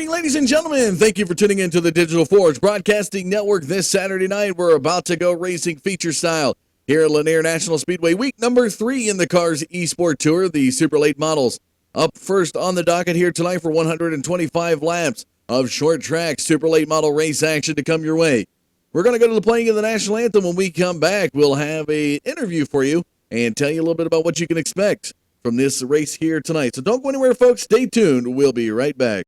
evening, ladies and gentlemen. Thank you for tuning in to the Digital Forge Broadcasting Network this Saturday night. We're about to go racing feature style here at Lanier National Speedway, week number 3 in the Cars eSport Tour, the super late models. Up first on the docket here tonight for 125 laps of short track super late model race action to come your way. We're going to go to the playing of the national anthem. When we come back, we'll have an interview for you and tell you a little bit about what you can expect from this race here tonight. So don't go anywhere, folks. Stay tuned. We'll be right back.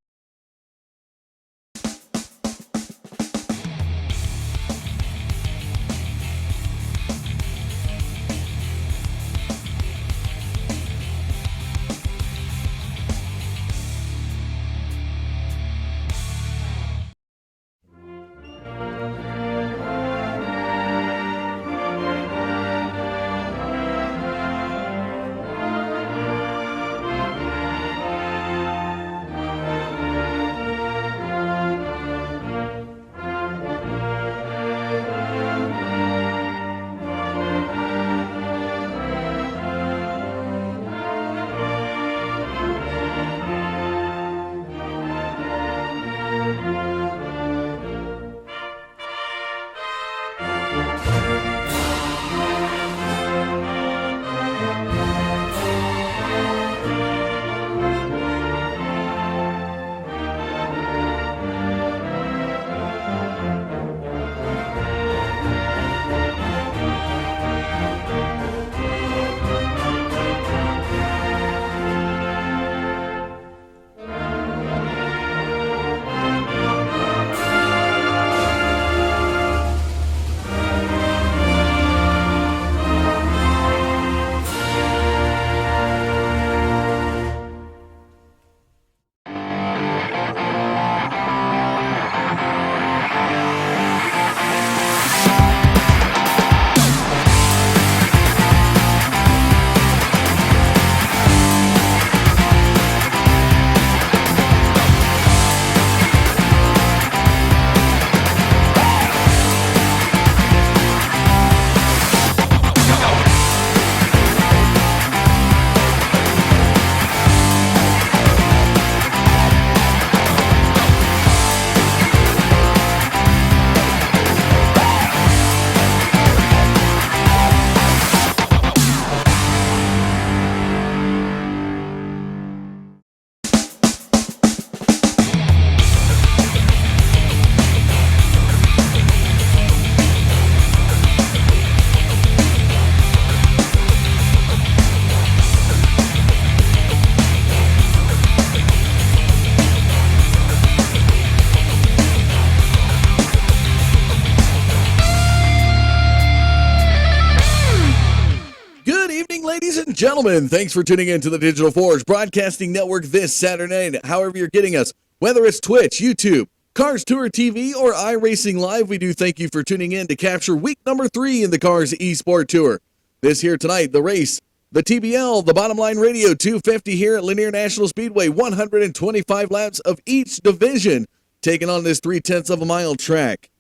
Gentlemen, thanks for tuning in to the Digital Forge Broadcasting Network this Saturday night. However you're getting us, whether it's Twitch, YouTube, Cars Tour TV, or iRacing Live, we do thank you for tuning in to capture week number 3 in the Cars eSport Tour. This here tonight, the race, the TBL, the Bottom Line Radio 250 here at Lanier National Speedway, 125 laps of each division, taking on this 3/10 of a mile track.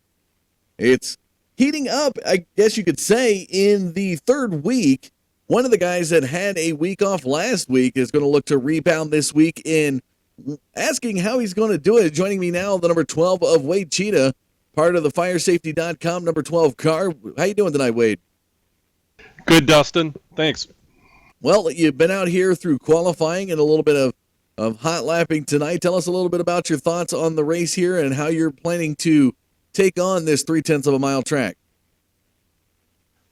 It's heating up, I guess you could say, in the third week. One of the guys that had a week off last week is going to look to rebound this week in asking how he's going to do it. Joining me now, the number 12 of Wade Cheetah, part of the firesafety.com number 12 car. How you doing tonight, Wade? Good, Dustin. Thanks. Well, you've been out here through qualifying and a little bit of hot lapping tonight. Tell us a little bit about your thoughts on the race here and how you're planning to take on this 3/10 of a mile track.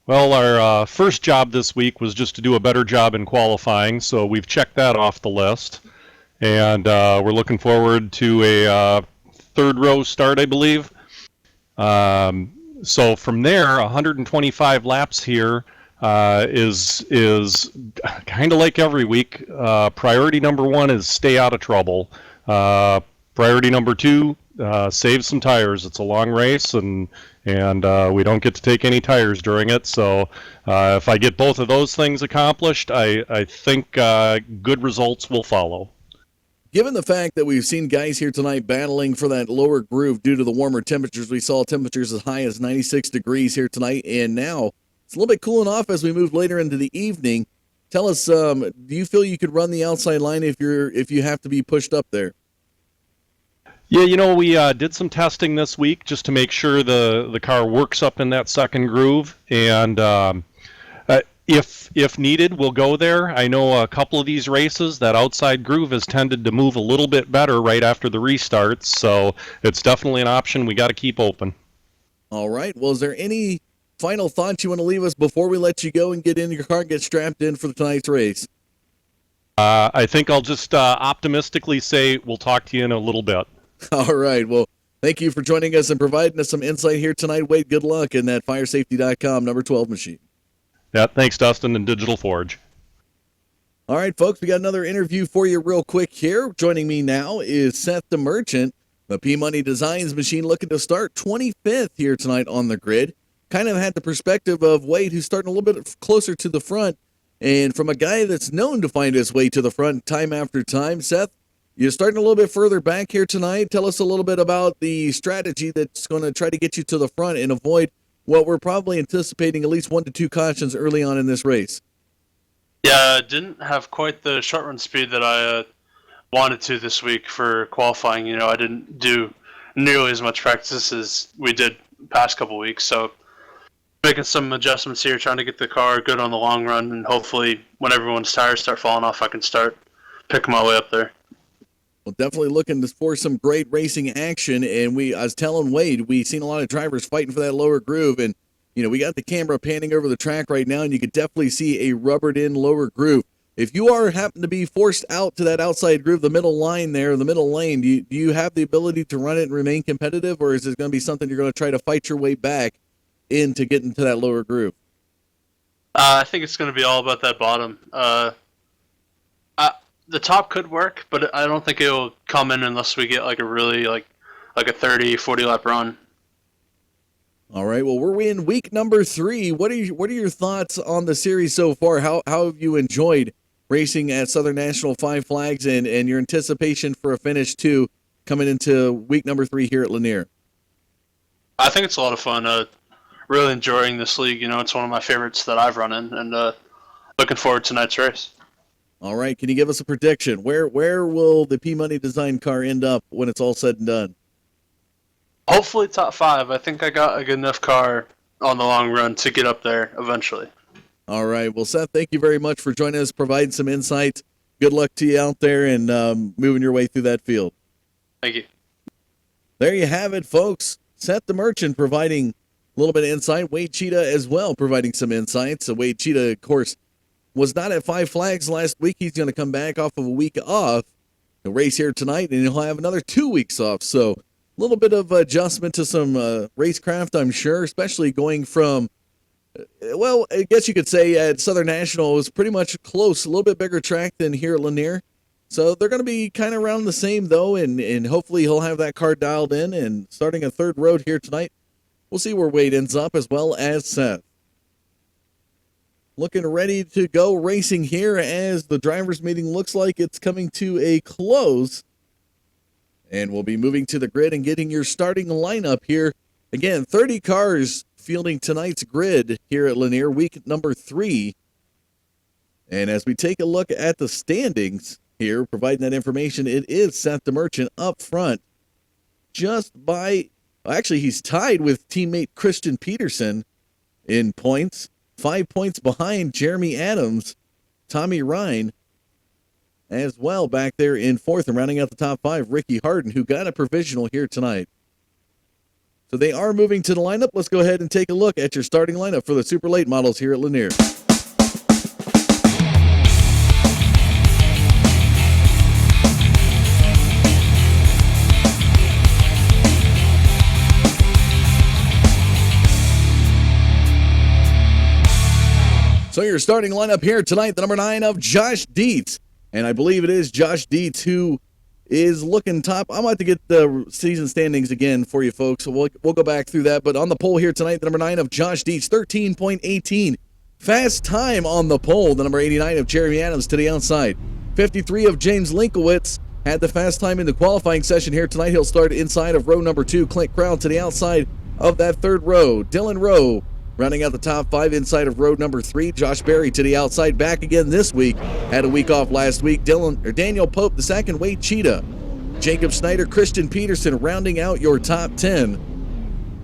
Well, our first job this week was just to do a better job in qualifying, so we've checked that off the list. And we're looking forward to a third row start, I believe. So from there, 125 laps here is kind of like every week. Priority number 1 is stay out of trouble. Priority number 2, save some tires. It's a long race, and we don't get to take any tires during it. So if I get both of those things accomplished, I think good results will follow. Given the fact that we've seen guys here tonight battling for that lower groove due to the warmer temperatures, we saw temperatures as high as 96 degrees here tonight, and now it's a little bit cooling off as we move later into the evening. Tell us, do you feel you could run the outside line if you have to be pushed up there? Yeah, we did some testing this week just to make sure the car works up in that second groove, and if needed, we'll go there. I know a couple of these races, that outside groove has tended to move a little bit better right after the restarts, so it's definitely an option we got to keep open. All right. Well, is there any final thoughts you want to leave us before we let you go and get in your car and get strapped in for tonight's race? I think I'll just optimistically say we'll talk to you in a little bit. All right. Well, thank you for joining us and providing us some insight here tonight. Wade, good luck in that firesafety.com number 12 machine. Yeah, thanks, Dustin and Digital Forge. All right, folks, we got another interview for you real quick here. Joining me now is Seth the Merchant, the P-Money Designs machine, looking to start 25th here tonight on the grid. Kind of had the perspective of Wade, who's starting a little bit closer to the front, and from a guy that's known to find his way to the front time after time. Seth, you're starting a little bit further back here tonight. Tell us a little bit about the strategy that's going to try to get you to the front and avoid what we're probably anticipating at least 1 to 2 cautions early on in this race. Yeah, I didn't have quite the short run speed that I wanted to this week for qualifying. I didn't do nearly as much practice as we did past couple weeks. So making some adjustments here, trying to get the car good on the long run, and hopefully when everyone's tires start falling off, I can start picking my way up there. Well, definitely looking for some great racing action. And I was telling Wade, we've seen a lot of drivers fighting for that lower groove. And, we got the camera panning over the track right now, and you could definitely see a rubbered in lower groove. If you happen to be forced out to that outside groove, the middle line there, the middle lane, do you have the ability to run it and remain competitive, or is it going to be something you're going to try to fight your way back into getting to that lower groove? I think it's going to be all about that bottom. The top could work, but I don't think it'll come in unless we get like a really like a 30, 40 lap run. All right. Well, we're in week number 3. What are your thoughts on the series so far? How have you enjoyed racing at Southern National Five Flags and your anticipation for a finish too coming into week number 3 here at Lanier? I think it's a lot of fun. Really enjoying this league. It's one of my favorites that I've run in, and looking forward to tonight's race. All right. Can you give us a prediction? Where will the P-Money Design car end up when it's all said and done? Hopefully top 5. I think I got a good enough car on the long run to get up there eventually. All right. Well, Seth, thank you very much for joining us, providing some insight. Good luck to you out there and moving your way through that field. Thank you. There you have it, folks. Seth the Merchant providing a little bit of insight. Wade Cheetah as well providing some insights. So Wade Cheetah, of course, was not at Five Flags last week. He's going to come back off of a week off. He'll race here tonight, and he'll have another 2 weeks off. So a little bit of adjustment to some racecraft, I'm sure, especially going from, well, I guess you could say at Southern National it was pretty much close, a little bit bigger track than here at Lanier. So they're going to be kind of around the same, though, and hopefully he'll have that car dialed in. And starting a third road here tonight, we'll see where Wade ends up as well as Seth. Looking ready to go racing here as the drivers' meeting looks like it's coming to a close. And we'll be moving to the grid and getting your starting lineup here. Again, 30 cars fielding tonight's grid here at Lanier, week number 3. And as we take a look at the standings here, providing that information, it is Seth the Merchant up front. Just by, actually, he's tied with teammate Christian Peterson in points. 5 points behind Jeremy Adams, Tommy Ryan, as well back there in 4th, and rounding out the top 5, Ricky Harden, who got a provisional here tonight. So they are moving to the lineup. Let's go ahead and take a look at your starting lineup for the super late models here at Lanier. So your starting lineup here tonight, the number 9 of Josh Dietz. And I believe it is Josh Dietz who is looking top. I'm about to get the season standings again for you folks, so we'll go back through that. But on the pole here tonight, the number 9 of Josh Dietz, 13.18. Fast time on the pole, the number 89 of Jeremy Adams to the outside. 53 of James Linkowitz had the fast time in the qualifying session here tonight. He'll start inside of row number 2. Clint Crown to the outside of that third row. Dylan Rowe rounding out the top 5 inside of road number 3. Josh Berry to the outside, back again this week. Had a week off last week. Daniel Pope the second. Wade Cheetah Jacob Snyder, Christian Peterson rounding out your top 10.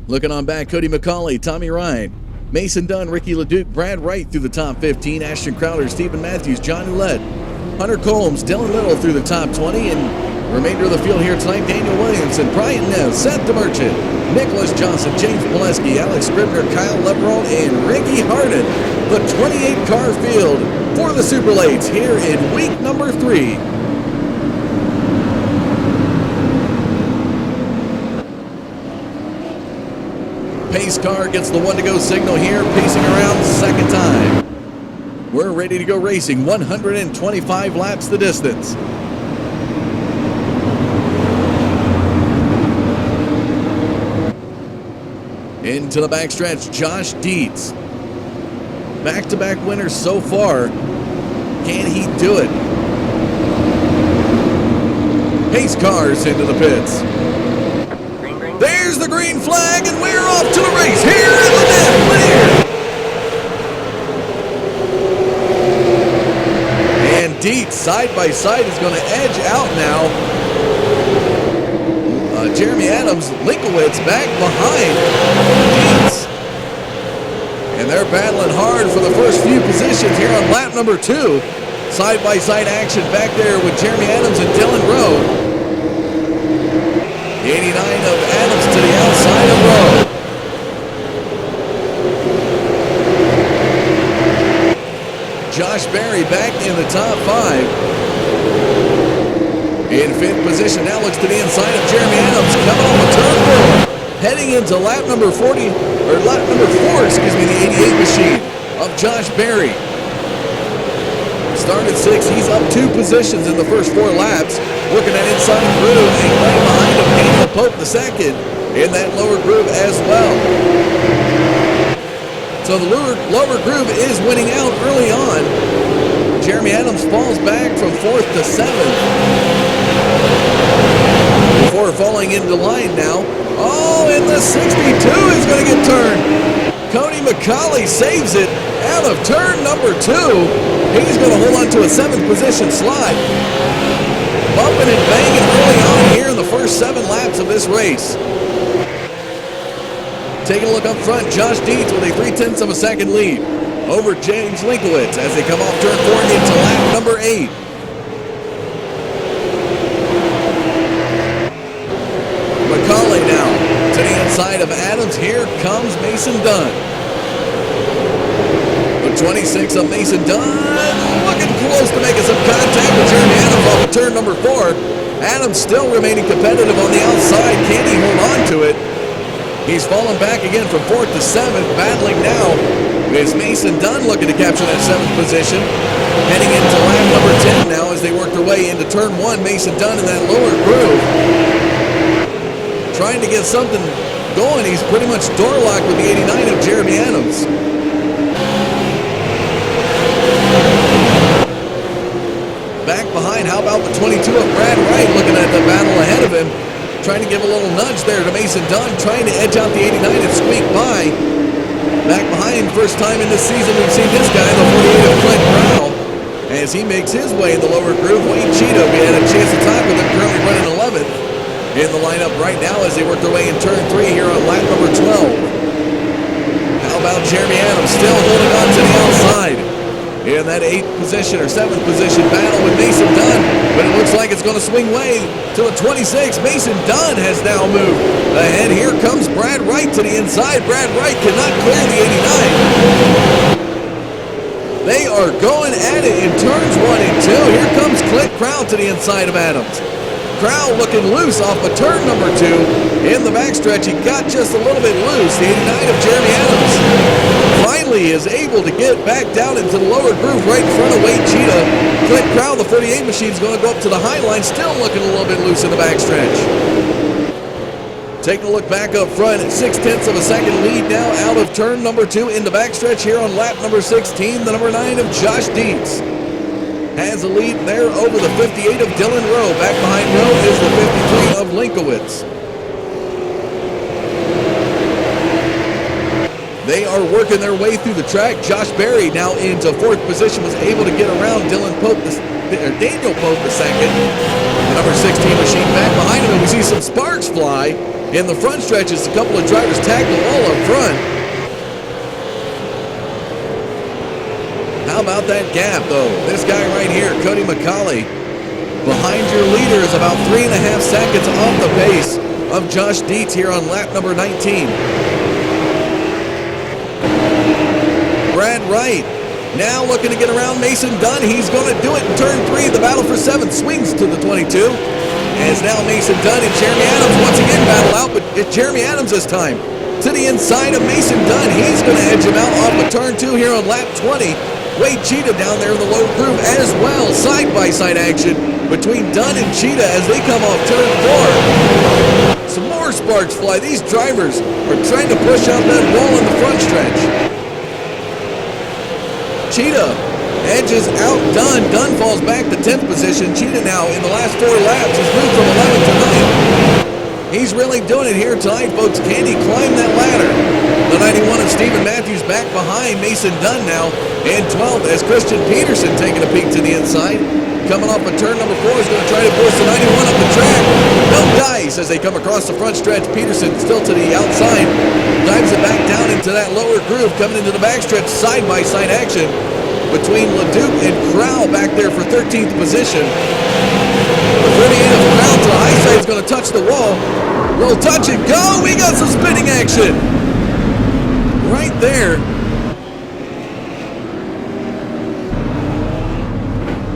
Looking on back, Cody McCauley, Tommy Ryan, Mason Dunn, Ricky LeDuc, Brad Wright through the top 15, Ashton Crowder, Stephen Matthews, John Ouellette, Hunter Combs, Dylan Little through the top 20, and remainder of the field here tonight, Daniel Williamson, Brian Neves, Seth DeMerchant, Nicholas Johnson, James Pileski, Alex Scribner, Kyle Leveron, and Ricky Harden. The 28-car field for the Super Lates here in week number 3. Pace car gets the one-to-go signal here, pacing around second time. We're ready to go racing, 125 laps the distance. Into the backstretch, Josh Dietz. Back-to-back winners so far. Can he do it? Pace cars into the pits. There's the green flag, and we're off to the race here in Lanier. And Dietz, side by side, is going to edge out now. Jeremy Adams, Linkowitz back behind Dietz. And they're battling hard for the first few positions here on lap number 2. Side-by-side action back there with Jeremy Adams and Dylan Rowe. The 89 of Adams to the outside of Rowe. Josh Berry back in the top 5. In 5th position, now looks to the inside of Jeremy Adams, coming off of turn 4. Heading into lap number 4, the 88 machine of Josh Berry. Started 6th, he's up 2 positions in the first 4 laps. Working that inside groove, and right behind him, Daniel Pope II in that lower groove as well. So the lower groove is winning out early on. Jeremy Adams falls back from 4th to 7th. Before falling into line now. Oh, and the 62 is going to get turned. Cody McCauley saves it out of turn number 2. He's going to hold on to a 7th position slide. Bumping and banging early on here in the first 7 laps of this race. Taking a look up front, Josh Dietz with a 3/10 of a second lead over James Linkowitz as they come off turn 4 into lap number 8. McCauley now to the inside of Adams. Here comes Mason Dunn. The 26 of Mason Dunn looking close to making some contact with Jeremy Adams off of turn number 4. Adams still remaining competitive on the outside. Can he hold on to it? He's fallen back again from 4th to 7th. Battling now is Mason Dunn looking to capture that 7th position. Heading into lap number 10 now as they work their way into turn 1. Mason Dunn in that lower groove. Trying to get something going. He's pretty much door locked with the 89 of Jeremy Adams. Back behind, how about the 22 of Brad Wright looking at the battle ahead of him. Trying to give a little nudge there to Mason Dunn, trying to edge out the 89 and squeak by. Back behind, first time in this season we've seen this guy, the 48 of Clint Brow, as he makes his way in the lower groove. Wayne Cheetah, we had a chance to talk with him, currently running 11th in the lineup right now as they work their way in turn 3 here on lap number 12. How about Jeremy Adams still holding on to the outside in that 8th position or 7th position battle with Mason Dunn, but it looks like it's going to swing way to the 26. Mason Dunn has now moved ahead. Here comes Brad Wright to the inside. Brad Wright cannot clear the 89. They are going at it in turns 1 and 2. Here comes Clint Crowd to the inside of Adams. Crowd looking loose off of turn number 2. In the backstretch, he got just a little bit loose. The 89 of Jeremy Adams finally is able to get back down into the lower groove right in front of Wade Cheetah. Clint Crowd, the 48 machine, is going to go up to the high line, still looking a little bit loose in the backstretch. Taking a look back up front, 6/10 of a second lead now out of turn number 2 in the backstretch here on lap number 16. The number 9 of Josh Dietz has a lead there over the 58 of Dylan Rowe. Back behind Rowe is the 53 of Linkowitz. They are working their way through the track. Josh Berry now into 4th position, was able to get around Daniel Pope II. Number 16 machine back behind him, and we see some sparks fly in the front stretch as a couple of drivers tag the wall up front. How about that gap, though? This guy right here, Cody McCauley, behind your leader is about 3.5 seconds off the pace of Josh Dietz here on lap number 19. Brad Wright now looking to get around Mason Dunn. He's going to do it in turn 3. The battle for 7th swings to the 22. As now Mason Dunn and Jeremy Adams once again battle out, but it's Jeremy Adams this time to the inside of Mason Dunn. He's going to edge him out off of turn 2 here on lap 20. Wade Cheetah down there in the low groove as well. Side-by-side action between Dunn and Cheetah as they come off turn 4. Some more sparks fly. These drivers are trying to push out that wall in the front stretch. Cheetah edges out Dunn. Dunn falls back to 10th position. Cheetah now in the last 4 laps has moved from 11th to 9th. He's really doing it here tonight, folks. Can he climb that ladder? The 91 of Stephen Matthews back behind Mason Dunn now. And 12th as Christian Peterson taking a peek to the inside. Coming off of turn number 4 is going to try to force the 91 up the track. No dice as they come across the front stretch. Peterson still to the outside. Dives it back down into that lower groove. Coming into the backstretch. Side-by-side action between LeDuc and Crowell back there for 13th position. The 38 of Crowell to the high side is going to touch the wall. We'll touch and go. We got some spinning action right there.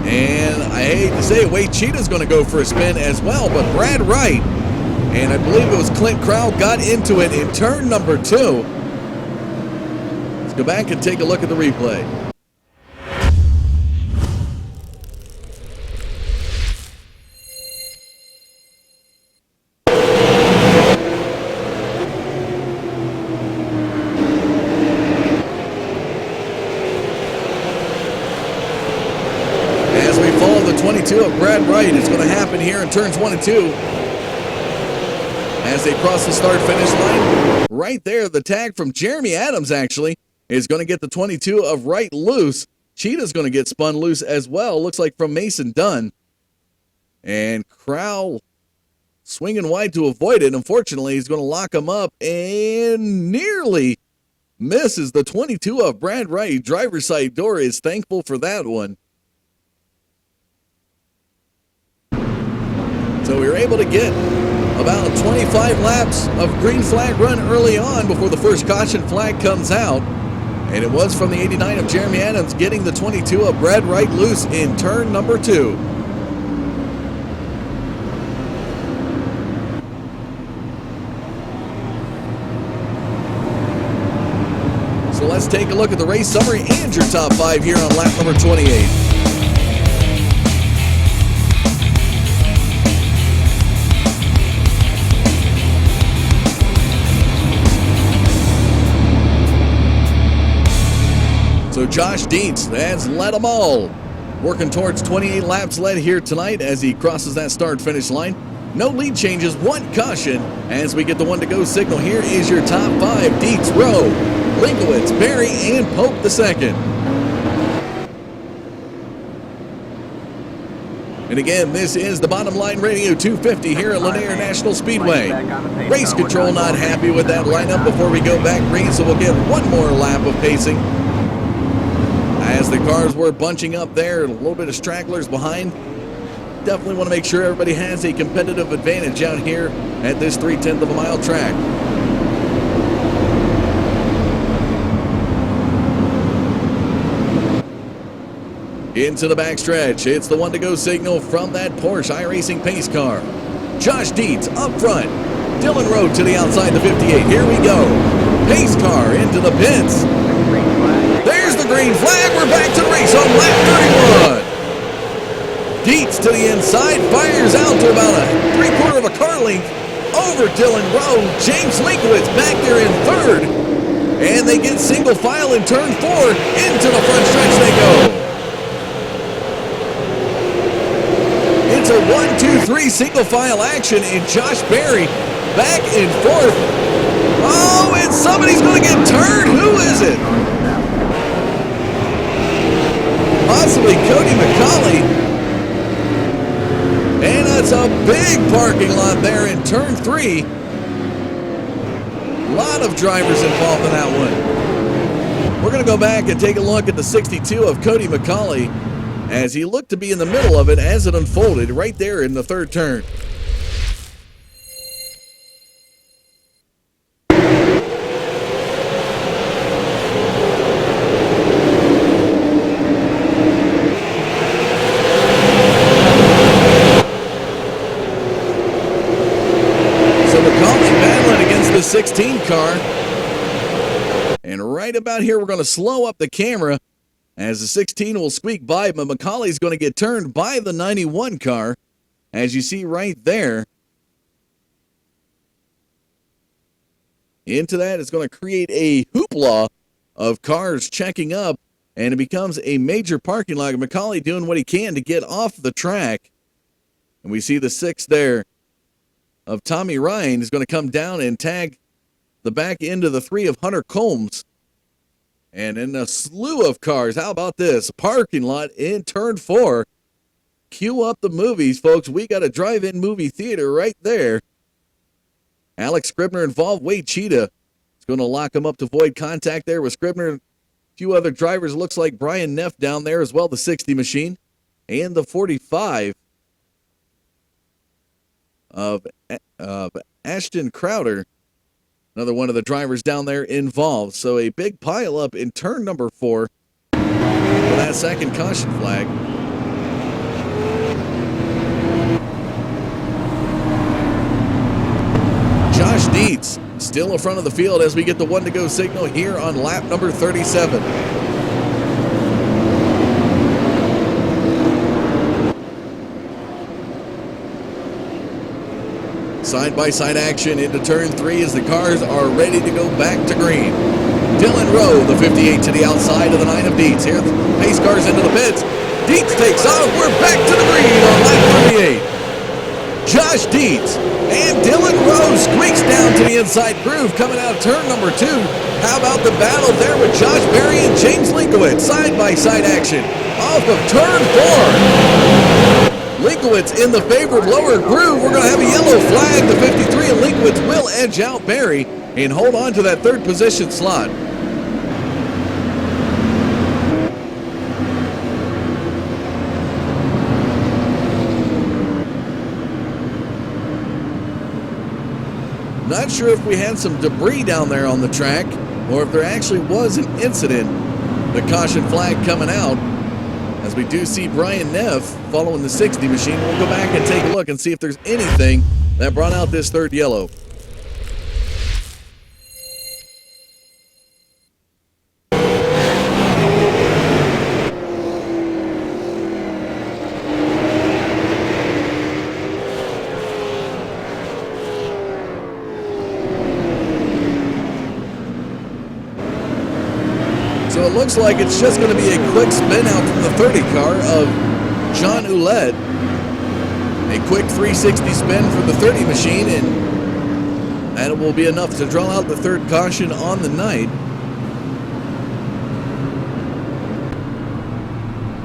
And I hate to say it, Wade Cheetah's going to go for a spin as well, but Brad Wright, and I believe it was Clint Crowell, got into it in turn number 2. Let's go back and take a look at the replay. Of Brad Wright is going to happen here in turns 1 and 2 as they cross the start-finish line. Right there, the tag from Jeremy Adams actually is going to get the 22 of Wright loose. Cheetah's going to get spun loose as well, looks like from Mason Dunn. And Crowell swinging wide to avoid it. Unfortunately, he's going to lock him up and nearly misses the 22 of Brad Wright. Driver's side door is thankful for that one. So we were able to get about 25 laps of green flag run early on before the first caution flag comes out. And it was from the 89 of Jeremy Adams getting the 22 of Brad Wright loose in turn number 2. So let's take a look at the race summary and your top 5 here on lap number 28. So Josh Dietz has led them all. Working towards 28 laps led here tonight as he crosses that start-finish line. No lead changes, 1 caution. As we get the 1 to go signal, here is your top 5. Dietz, Rowe, Linkowitz, Berry, and Pope II. And again, this is the Bottom Line Radio 250 here at Lanier National Speedway. Race control not happy with that lineup before we go back green, so we'll get 1 more lap of pacing. As the cars were bunching up there, a little bit of stragglers behind. Definitely want to make sure everybody has a competitive advantage out here at this 3/10 of a mile track. Into the backstretch, it's the 1 to go signal from that Porsche iRacing pace car. Josh Dietz up front. Dylan Rowe to the outside, the 58. Here we go. Pace car into the pits. There's the green flag. We're back to the race on lap 31. Dietz to the inside, fires out to about a 3/4 of a car length over Dylan Rowe. James Linkowitz back there in 3rd. And they get single file in turn 4. Into the front stretch they go. It's a 1, 2, 3 single file action, and Josh Berry back and forth. Oh, and somebody's going to get turned. Who is it? Possibly Cody McCauley. And that's parking lot there in turn 3. A lot of drivers involved in that one. We're going to go back and take a look at the 62 of Cody McCauley as he looked to be in the middle of it as it unfolded right there in the third turn. So McCauley battling against the 16 car. And right about here, we're going to slow up the camera as the 16 will squeak by, but McCauley's going to get turned by the 91 car, as you see right there. Into that, it's going to create a hoopla of cars checking up, and it becomes a major parking lot. McCauley doing what he can to get off the track. And we see the 6 there of Tommy Ryan is going to come down and tag the back end of the 3 of Hunter Combs. And in a slew of cars, how about this? Parking lot in turn 4. Cue up the movies, folks. We got a drive-in movie theater right there. Alex Scribner involved. Wade Cheetah is going to lock him up to avoid contact there with Scribner. A few other drivers. Looks like Brian Neff down there as well, the 60 machine. And the 45 of Ashton Crowder. Another one of the drivers down there involved. So a big pileup in turn number 4 for that second caution flag. Josh Dietz still in front of the field as we get the 1 to go signal here on lap number 37. Side-by-side action into turn 3 as the cars are ready to go back to green. Dylan Rowe, the 58 to the outside of the 9 of Dietz. Here, the pace cars into the pits. Dietz takes off. We're back to the green on lap 38. Josh Dietz and Dylan Rowe squeaks down to the inside groove coming out of turn number 2. How about the battle there with Josh Berry and James Linkowitz? Side-by-side action off of turn 4. Linkowitz in the favored lower groove. We're going to have a yellow flag. The 53 and Linkowitz will edge out Berry and hold on to that third position slot. Not sure if we had some debris down there on the track or if there actually was an incident. The caution flag coming out, as we do see Brian Neff following the 60 machine. We'll go back and take a look and see if there's anything that brought out this third yellow. So it looks like it's just going to be a quick spin out from the 30 car of John Ouellette. A quick 360 spin for the 30 machine, and that will be enough to draw out the third caution on the night.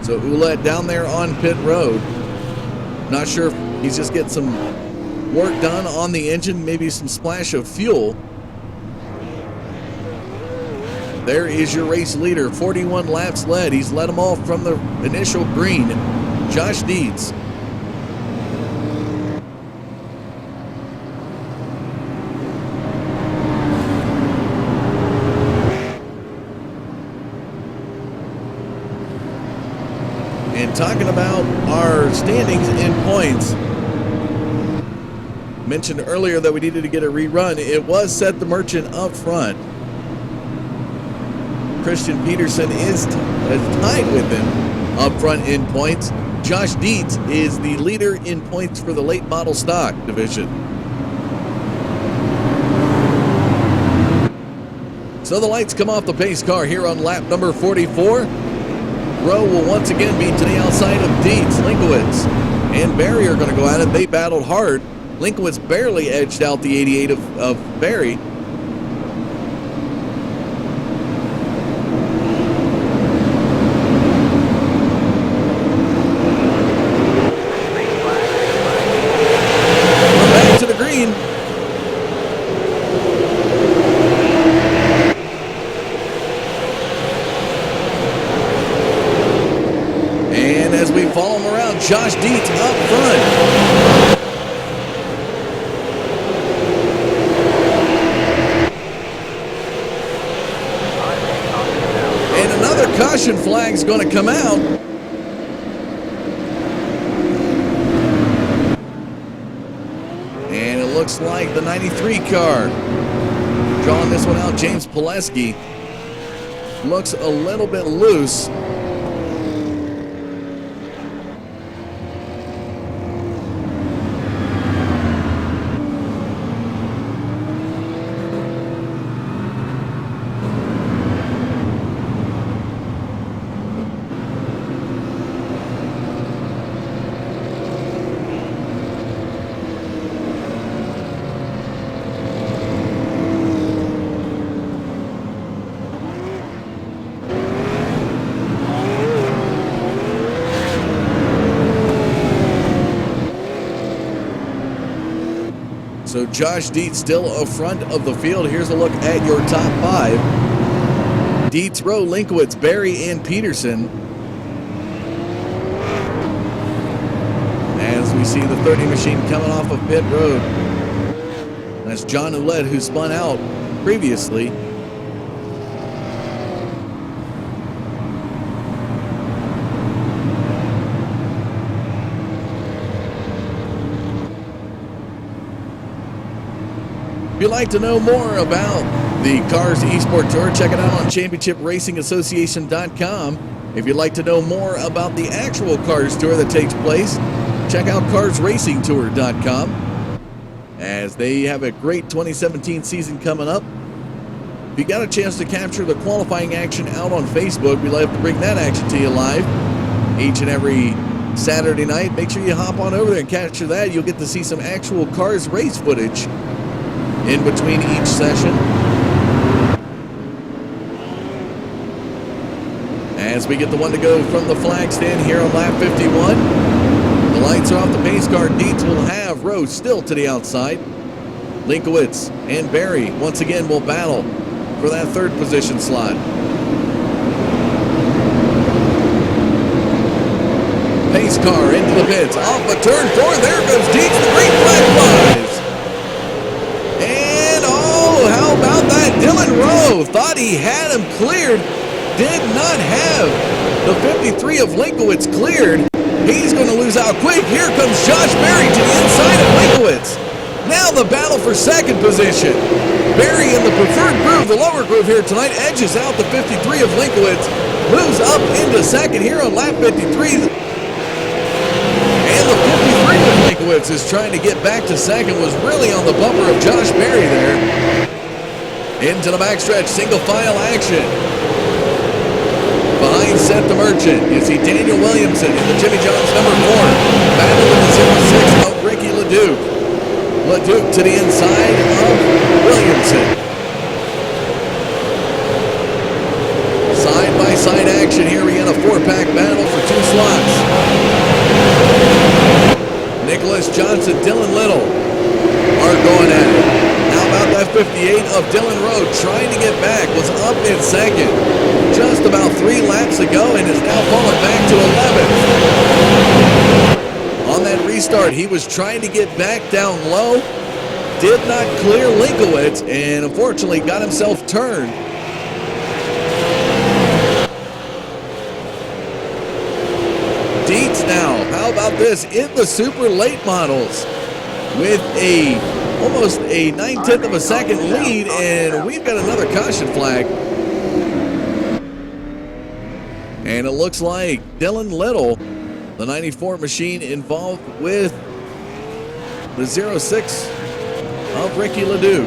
So Ouellette down there on pit road. Not sure if he's just getting some work done on the engine, maybe some splash of fuel. There is your race leader, 41 laps led. He's led them all from the initial green. Josh Dietz. And talking about our standings in points, mentioned earlier that we needed to get a rerun. It was Seth the Merchant up front. Christian Peterson is tied with him up front in points. Josh Dietz is the leader in points for the late model stock division. So the lights come off the pace car here on lap number 44. Rowe will once again be to the outside of Dietz. Linkowitz and Berry are going to go at it. They battled hard. Linkowitz barely edged out the 88 of Berry. as we follow him around. Josh Dietz up front. And another caution flag's going to come out. And it looks like the 93 car drawing this one out. James Pileski looks a little bit loose. So Josh Dietz still up front of the field. Here's a look at your top five. Dietz, Rowe, Linkowitz, Barry, and Peterson. As we see the 30 machine coming off of pit road. That's John Ouellette, who spun out previously. If you'd like to know more about the Cars eSport Tour, check it out on ChampionshipRacingAssociation.com. If you'd like to know more about the actual Cars Tour that takes place, check out CarsRacingTour.com, as they have a great 2017 season coming up. If you got a chance to capture the qualifying action out on Facebook, we love to bring that action to you live each and every Saturday night. Make sure you hop on over there and capture that. You'll get to see some actual Cars race footage in between each session. As we get the one to go from the flag stand here on lap 51. The lights are off. The pace car. Dietz will have Rowe still to the outside. Linkowitz and Barry once again will battle for that third position slot. Pace car into the pits. Off a turn 4. There goes Dietz. The green flag flies. And oh, how about that? Dylan Rowe thought he had him cleared. Did not have the 53 of Linkowitz cleared. He's going to lose out quick. Here comes Josh Barry to the inside of Linkowitz. Now the battle for second position. Barry in the preferred groove, the lower groove here tonight, edges out the 53 of Linkowitz. Moves up into second here on lap 53. And the 53 of Linkowitz is trying to get back to second. Was really on the bumper of Josh Barry there. Into the backstretch, single file action. Behind Seth the Merchant, you see Daniel Williamson in the Jimmy John's number 4. Battle with the 06 of Ricky LeDuc. LeDuc to the inside of Williamson. Side-by-side action here. We get a 4-pack battle for 2 slots. Nicholas Johnson, Dylan Little are going at it. How about that 58 of Dylan Rowe trying to get back, was up in second just about 3 laps ago and is now falling back to 11th. On that restart, he was trying to get back down low, did not clear Linkowitz, and unfortunately got himself turned. Dietz now, how about this, in the super late models with almost a 9/10 of a second lead, and we've got another caution flag. And it looks like Dylan Little, the 94 machine, involved with the 06 of Ricky LeDuc.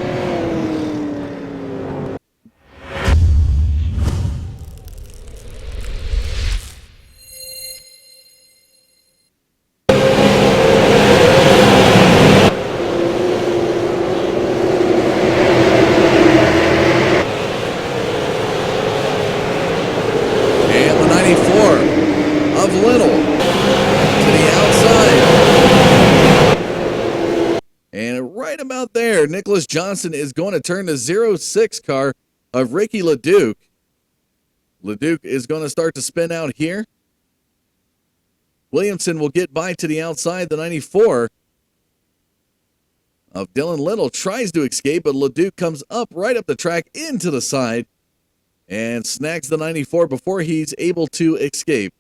Nicholas Johnson is going to turn the 06 car of Ricky LeDuc. LeDuc is going to start to spin out here. Williamson will get by to the outside. The 94 of Dylan Little tries to escape, but LeDuc comes up right up the track into the side and snags the 94 before he's able to escape.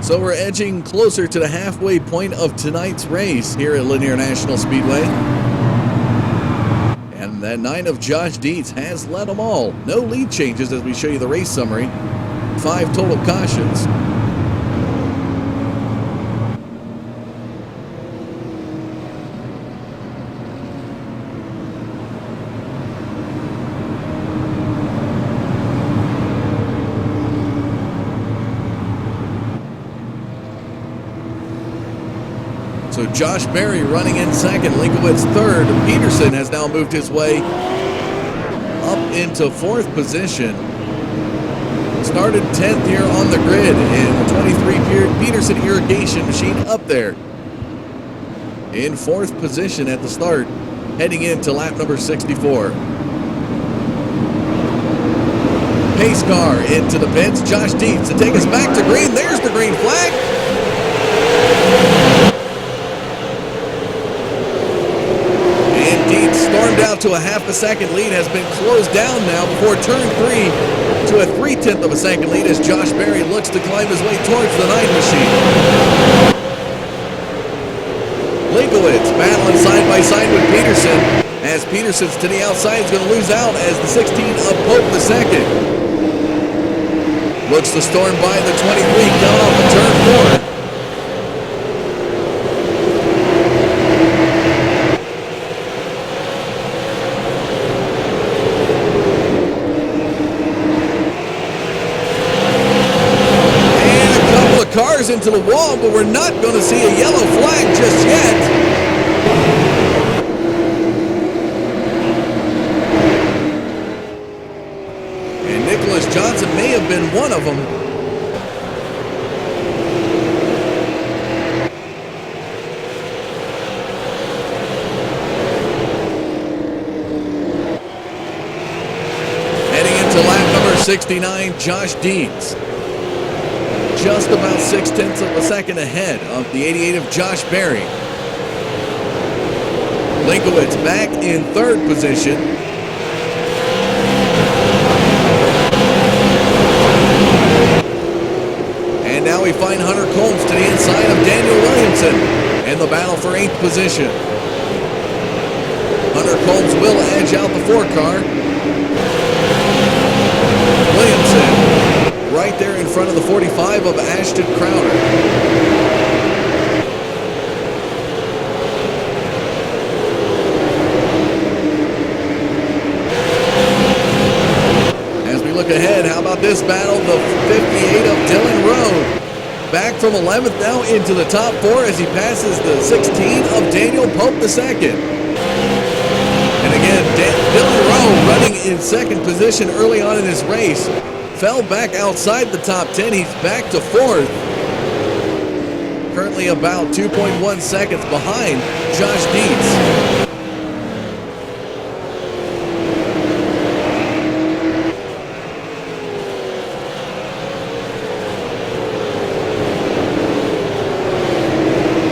So we're edging closer to the halfway point of tonight's race here at Lanier National Speedway. And that 9 of Josh Dietz has led them all. No lead changes as we show you the race summary. 5 total cautions. So Josh Berry running in second, Linkowitz third. Peterson has now moved his way up into 4th position. Started 10th here on the grid in the 23 Peterson irrigation machine up there. In 4th position at the start, heading into lap number 64. Pace car into the pits. Josh Dietz to take us back to green. There's the green flag. Stormed out to a half a second lead, has been closed down now before turn 3 to a 3/10 of a second lead as Josh Berry looks to climb his way towards the 9 machine. Linkowitz battling side by side with Peterson as Peterson's to the outside is going to lose out as the 16 of Pope the second. Looks to storm by the 23 down off of turn 4. Cars into the wall, but we're not going to see a yellow flag just yet. And Nicholas Johnson may have been one of them. Heading into lap number 69, Josh Dietz. Just about 6/10 of a second ahead of the 88 of Josh Berry. Linkowitz back in 3rd position. And now we find Hunter Combs to the inside of Daniel Williamson in the battle for 8th position. Hunter Combs will edge out the 4 car. Williamson right there in front of the 45 of Ashton Crowder. As we look ahead, how about this battle? The 58 of Dylan Rowe. Back from 11th now into the top 4 as he passes the 16 of Daniel Pope II. And again, Dylan Rowe running in 2nd position early on in this race. Fell back outside the top 10. He's back to 4th. Currently about 2.1 seconds behind Josh Dietz.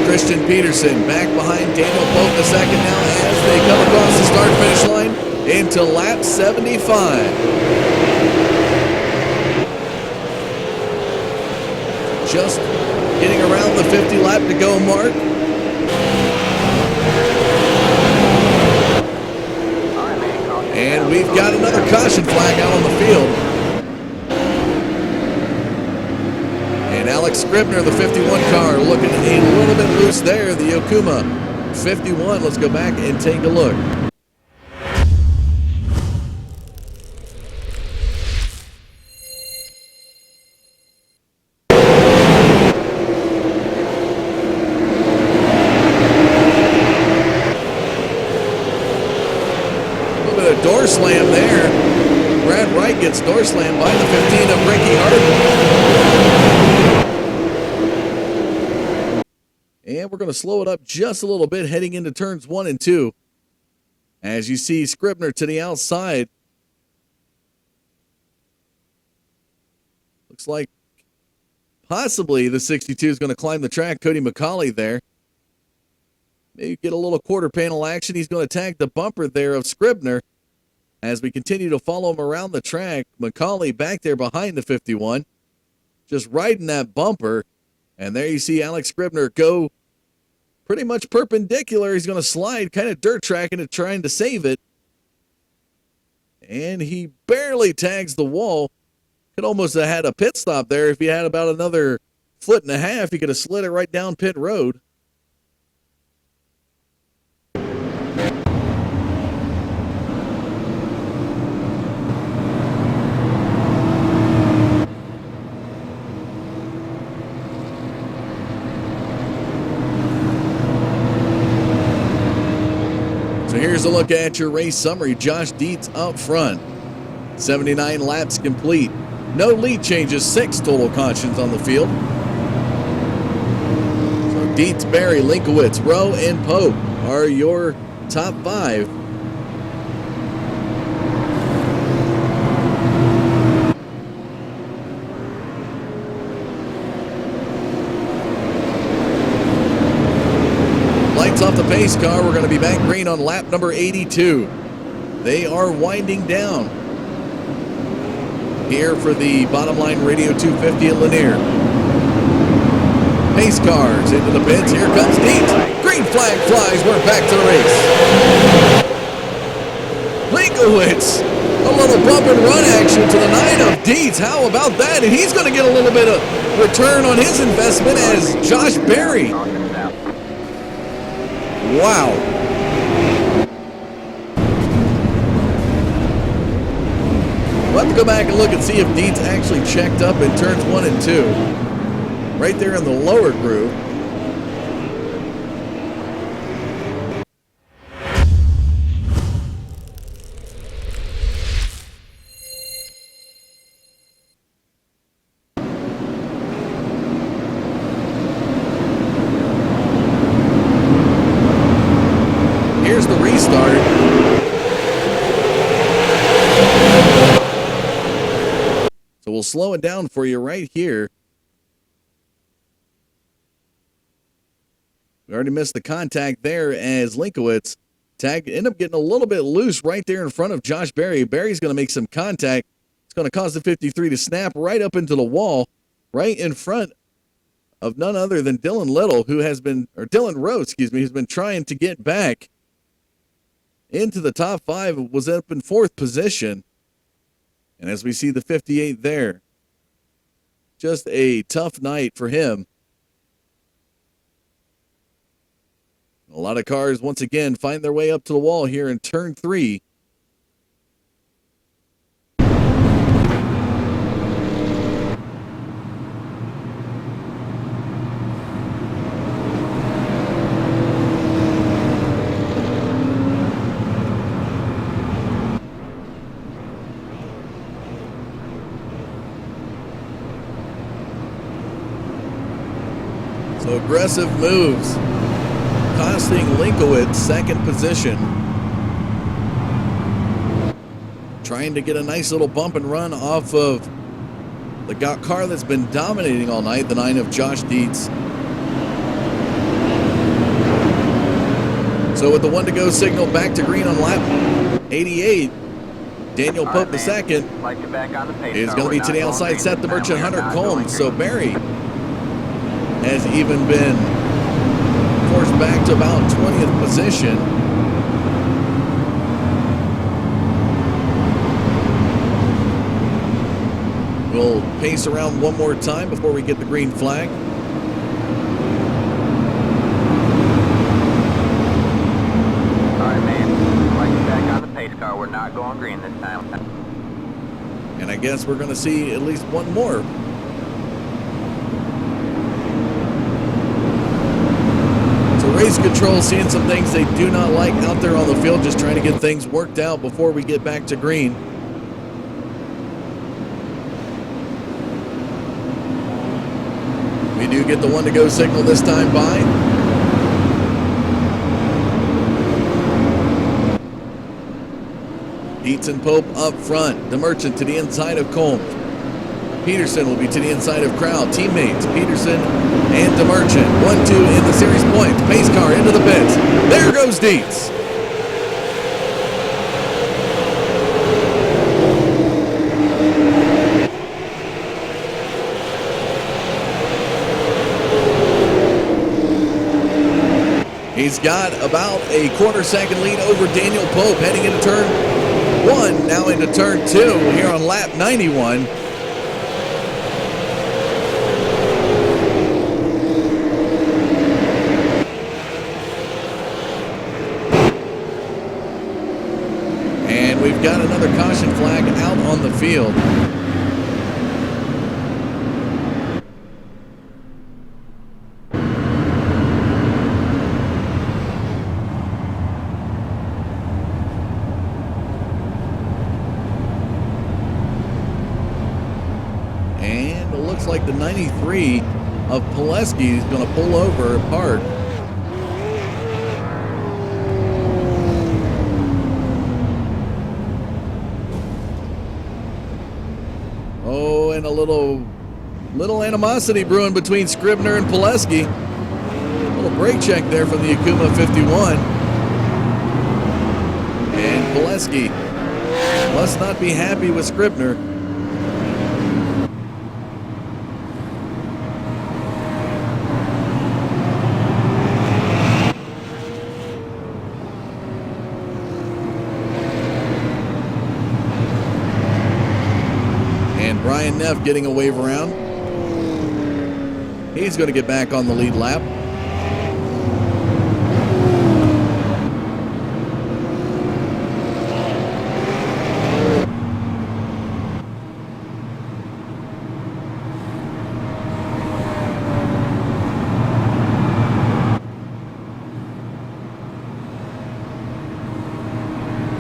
Christian Peterson back behind Daniel Pope II now as they come across the start-finish line into lap 75. Just getting around the 50 lap to go mark. And we've got another caution flag out on the field. And Alex Scribner, the 51 car, looking a little bit loose there. The Okuma 51. Let's go back and take a look. Door slam there. Brad Wright gets door slammed by the 15 of Ricky Harden. going to slow it up just a little bit heading into turns 1 and 2. As you see Scribner to the outside. Looks like possibly the 62 is going to climb the track. Cody McCauley there. Maybe get a little quarter panel action. He's going to tag the bumper there of Scribner. As we continue to follow him around the track, McCauley back there behind the 51. Just riding that bumper. And there you see Alex Scribner go pretty much perpendicular. He's going to slide, kind of dirt tracking it, trying to save it. And he barely tags the wall. Could almost have had a pit stop there. If he had about another foot and a half, he could have slid it right down pit road. So here's a look at your race summary. Josh Dietz up front. 79 laps complete. No lead changes, 6 total cautions on the field. So Dietz, Berry, Linkowitz, Rowe, and Pope are your top 5. Lights off the pace car. We're going to be back green on lap number 82. They are winding down here for the Bottom Line Radio 250 at Lanier. Pace cars into the pits. Here comes Dietz. Green flag flies. We're back to the race. Linkowitz. A little bump and run action to the 9 of Dietz. How about that? And he's going to get a little bit of return on his investment as Josh Berry. Wow. We'll have to go back and look and see if Dietz actually checked up in turns 1 and 2. Right there in the lower groove. Here's the restart. So we'll slow it down for you right here. We already missed the contact there as Linkowitz ended up getting a little bit loose right there in front of Josh Berry. Berry's going to make some contact. It's going to cause the 53 to snap right up into the wall, right in front of none other than Dylan Rowe, who's been trying to get back into the top 5, was up in 4th position. And as we see the 58 there, just a tough night for him. A lot of cars, once again, find their way up to the wall here in turn 3. So aggressive moves, costing Linkowitz 2nd position. Trying to get a nice little bump and run off of the car that's been dominating all night, the 9 of Josh Dietz. So with the 1 to go signal back to green on lap 88, Daniel Pope II is going to be to the outside set, the Merchant Hunter Combs. So Berry has even been forced back to about 20th position. We'll pace around one more time before we get the green flag. All right, man. Like you back on the pace car. We're not going green this time. And I guess we're going to see at least one more. Race control seeing some things they do not like out there on the field, just trying to get things worked out before we get back to green. We do get the 1 to go signal this time by. Dietz and Pope up front. DeMerchant to the inside of Combs. Peterson will be to the inside of Crowd. Teammates, Peterson and DeMerchant. 1-2 in the series points. Pace car into the pits. There goes Dietz. He's got about a quarter-second lead over Daniel Pope heading into turn 1, now into turn 2 here on lap 91. And we've got another caution flag out on the field. Like the 93 of Pileski is going to pull over apart. Oh, and a little animosity brewing between Scribner and Pileski. A little brake check there from the Akuma 51. And Pileski must not be happy with Scribner. Brian Neff getting a wave around. He's going to get back on the lead lap.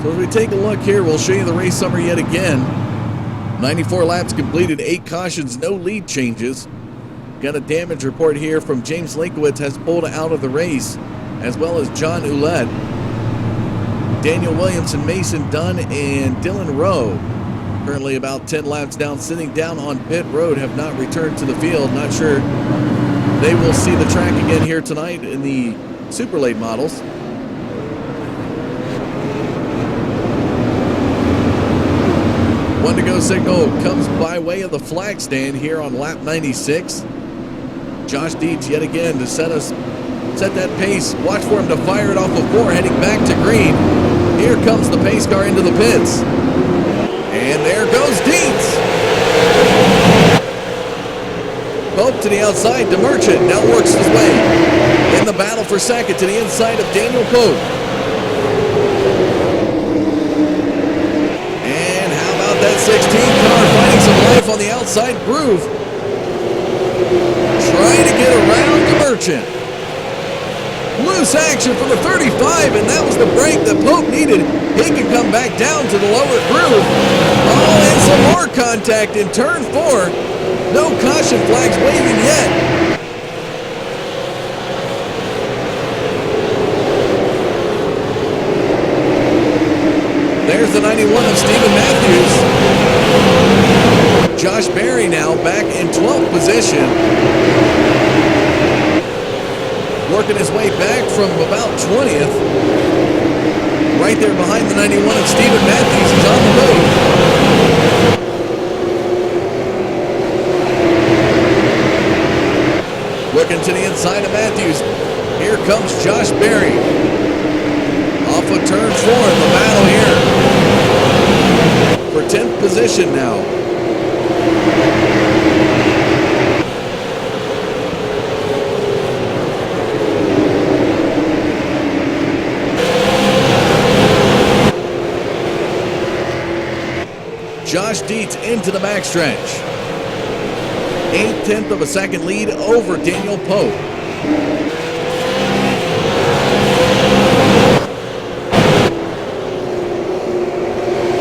So as we take a look here, we'll show you the race summary yet again. 94 laps completed, 8 cautions, no lead changes. Got a damage report here from James Linkowitz, has pulled out of the race, as well as John Ouellette. Daniel Williamson, Mason Dunn, and Dylan Rowe, currently about 10 laps down, sitting down on pit road, have not returned to the field. Not sure they will see the track again here tonight in the super late models. One to go signal comes by way of the flag stand here on lap 96. Josh Dietz yet again to set that pace. Watch for him to fire it off of 4, heading back to green. Here comes the pace car into the pits. And there goes Dietz. Pope to the outside. DeMerchant now works his way in the battle for second to the inside of Daniel Pope. That 16 car finding some life on the outside groove. Trying to get around DeMerchant. Loose action from the 35, and that was the break that Pope needed. He can come back down to the lower groove. Oh, and some more contact in turn 4. No caution flags waving yet. There's the 91 of Stephen Matthews. Josh Berry now back in 12th position. Working his way back from about 20th. Right there behind the 91 of Stephen Matthews. He's on the move. Looking to the inside of Matthews. Here comes Josh Berry. Off of turn 4 in the battle here. For 10th position now. Josh Dietz into the backstretch. 1/8 of a second lead over Daniel Pope.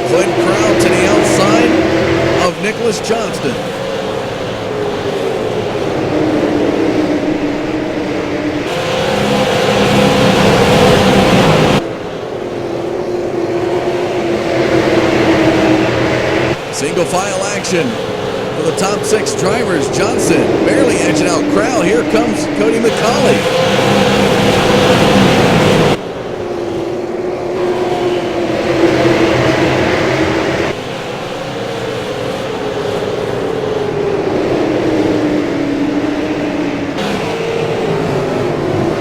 Clint Crowd to the outside of Nicholas Johnston. action for the top 6 drivers. Johnson barely edging out Crowell. Here comes Cody McCauley.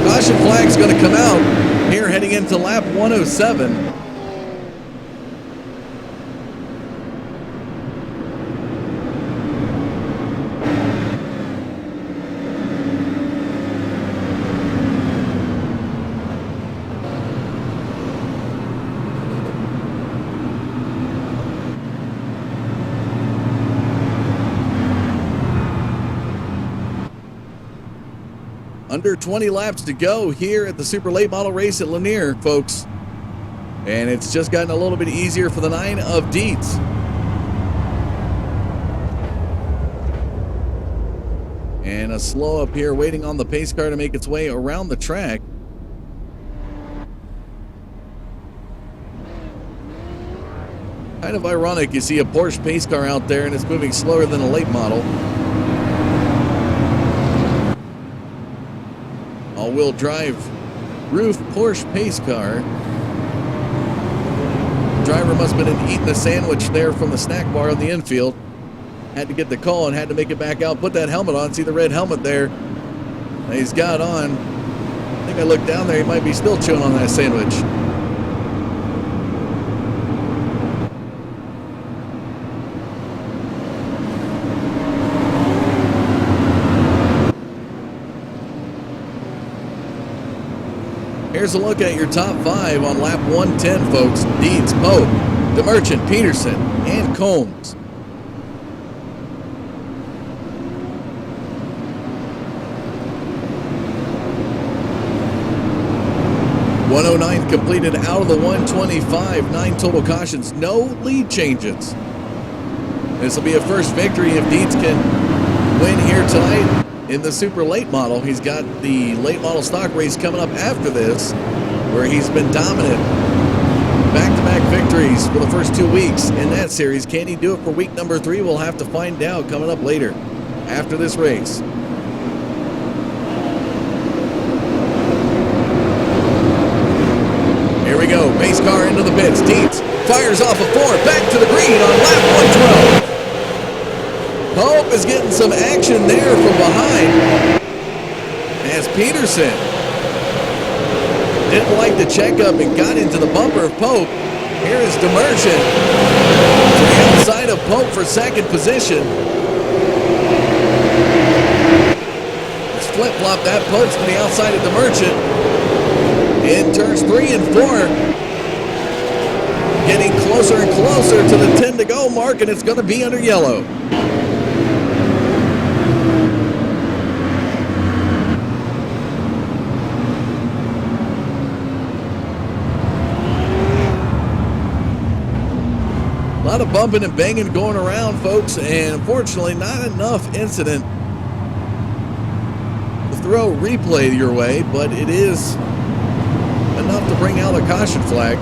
Caution flag's going to come out here heading into lap 107. Under 20 laps to go here at the Super Late Model race at Lanier, folks. And it's just gotten a little bit easier for the 9 of Dietz. And a slow up here, waiting on the pace car to make its way around the track. Kind of ironic, you see a Porsche pace car out there and it's moving slower than a late model. All-wheel drive roof Porsche pace car. The driver must have been eating a sandwich there from the snack bar on the infield. Had to get the call and had to make it back out. Put that helmet on. See the red helmet there that he's got on. I think I looked down there. He might be still chewing on that sandwich. Here's a look at your top 5 on lap 110, folks. Dietz, Pope, DeMerchant, Peterson, and Combs. .109 completed out of the 125. 9 total cautions. No lead changes. This will be a first victory if Dietz can win here tonight. In the Super Late Model, he's got the Late Model Stock race coming up after this, where he's been dominant. Back-to-back victories for the first 2 weeks in that series. Can he do it for week number 3? We'll have to find out coming up later after this race. Here we go. Pace car into the pits. Dietz fires off a 4 back to the green on lap 112. Pope is getting some action there from behind as Peterson didn't like the checkup and got into the bumper of Pope. Here is DeMerchant to the outside of Pope for second position. Let's flip-flop that. Pope's to the outside of DeMerchant in turns 3 and 4. Getting closer and closer to the 10 to go mark, and it's going to be under yellow. A lot of bumping and banging going around, folks, and unfortunately not enough incident to throw a replay your way, but it is enough to bring out a caution flag.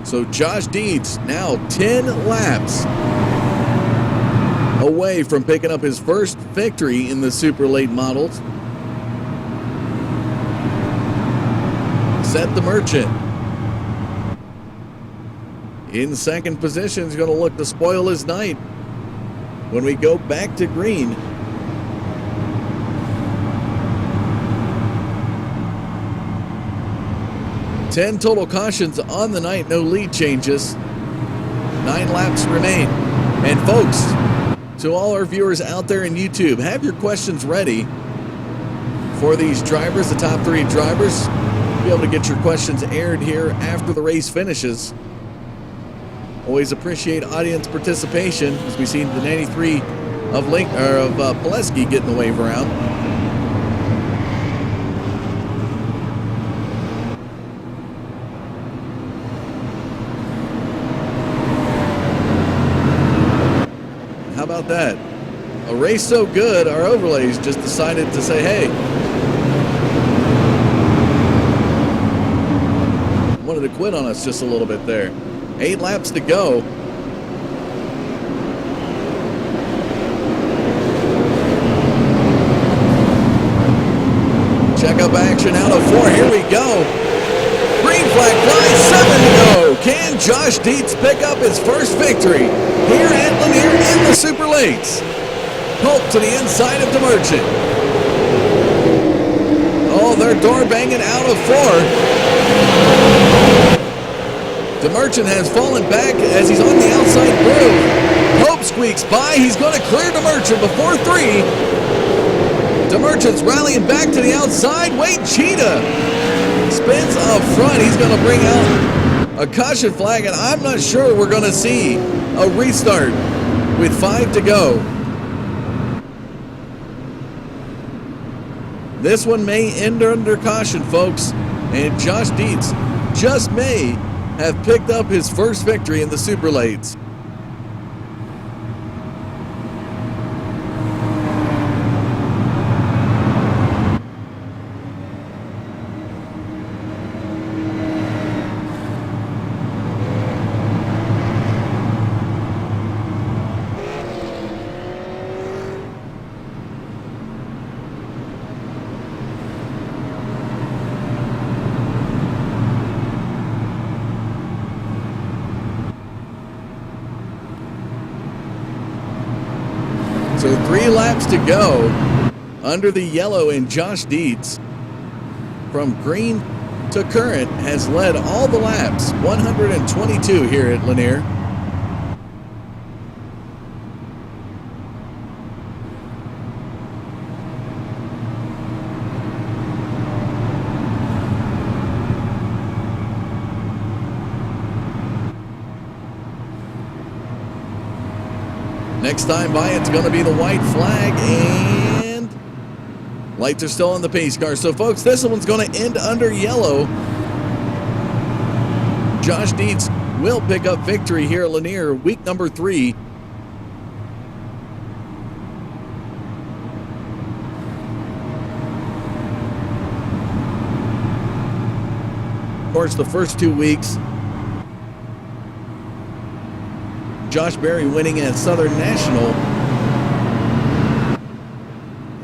So Josh Dietz now 10 laps away from picking up his first victory in the Super Late Models. Seth DeMerchant in second position is going to look to spoil his night when we go back to green. Ten total cautions on the night, no lead changes. 9 laps remain. And folks, to all our viewers out there in YouTube, have your questions ready for these drivers, the top 3 drivers. Be able to get your questions aired here after the race finishes. Always appreciate audience participation, as we see the 93 of Pileski getting the wave around. about that? A race so good, our overlays just decided to say, hey, wanted to quit on us just a little bit there. 8 laps to go. Check up action out of 4. Here we go. Green flag flies, 7 to go. Can Josh Dietz pick up his first victory here at Lanier in the Super Lakes? Pope to the inside of DeMerchant. Oh, they're door banging out of 4. DeMerchant has fallen back as he's on the outside groove. Pope squeaks by. He's going to clear DeMerchant before 3. DeMerchant's rallying back to the outside. Wait, Cheetah spins up front. He's going to bring out a caution flag, and I'm not sure we're going to see a restart with 5 to go. This one may end under caution, folks, and Josh Dietz just may have picked up his first victory in the Super Lates. So 3 laps to go under the yellow, and Josh Dietz from green to current has led all the laps, 122 here at Lanier. Next time by, it's going to be the white flag, and lights are still on the pace car. So, folks, this one's going to end under yellow. Josh Dietz will pick up victory here at Lanier, week number 3. Of course, the first 2 weeks, Josh Berry winning at Southern National,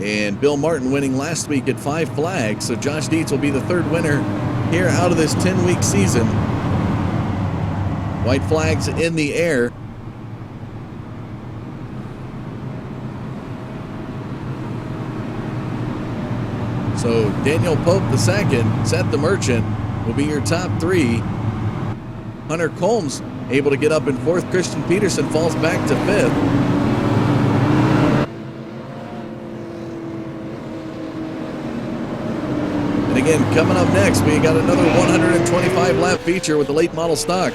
and Bill Martin winning last week at 5 Flags. So Josh Dietz will be the 3rd winner here out of this 10-week season. White flags in the air. So Daniel Pope II, Seth DeMerchant will be your top 3. Hunter Combs able to get up in 4th. Christian Peterson falls back to 5th. And again, coming up next, we got another 125 lap feature with the late model stock.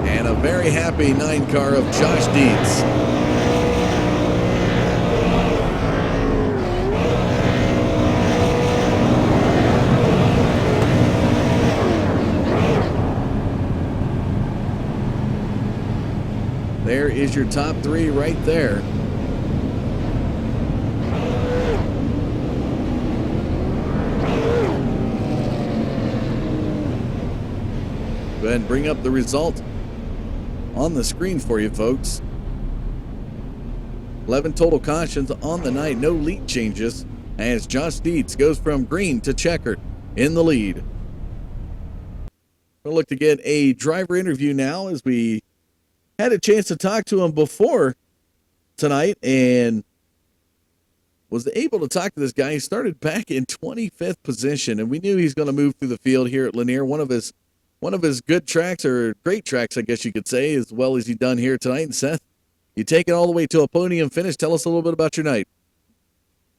And a very happy 9 car of Josh Dietz. There is your top 3 right there. Go ahead and bring up the result on the screen for you, folks. 11 total cautions on the night, no lead changes, as Josh Dietz goes from green to checkered in the lead. We'll look to get a driver interview now, as we had a chance to talk to him before tonight and was able to talk to this guy. He started back in 25th position, and we knew he's going to move through the field here at Lanier. One of his good tracks, or great tracks, I guess you could say, as well as he done here tonight. And Seth, you take it all the way to a podium finish. Tell us a little bit about your night.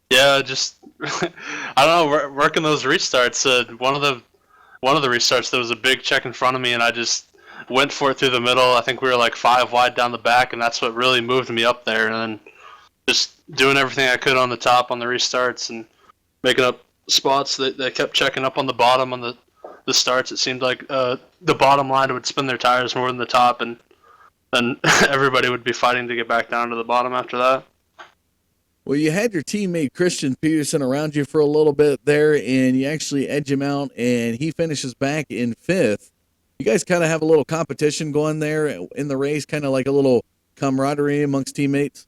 Yeah, just I don't know, working those restarts. One of the restarts, there was a big check in front of me, and I just went for it through the middle. I think we were like 5 wide down the back, and that's what really moved me up there. And then just doing everything I could on the top on the restarts and making up spots. They kept checking up on the bottom on the starts. It seemed like the bottom line would spin their tires more than the top, and then everybody would be fighting to get back down to the bottom after that. Well, you had your teammate Christian Peterson around you for a little bit there, and you actually edge him out, and he finishes back in 5th. You guys kind of have a little competition going there in the race, kind of like a little camaraderie amongst teammates?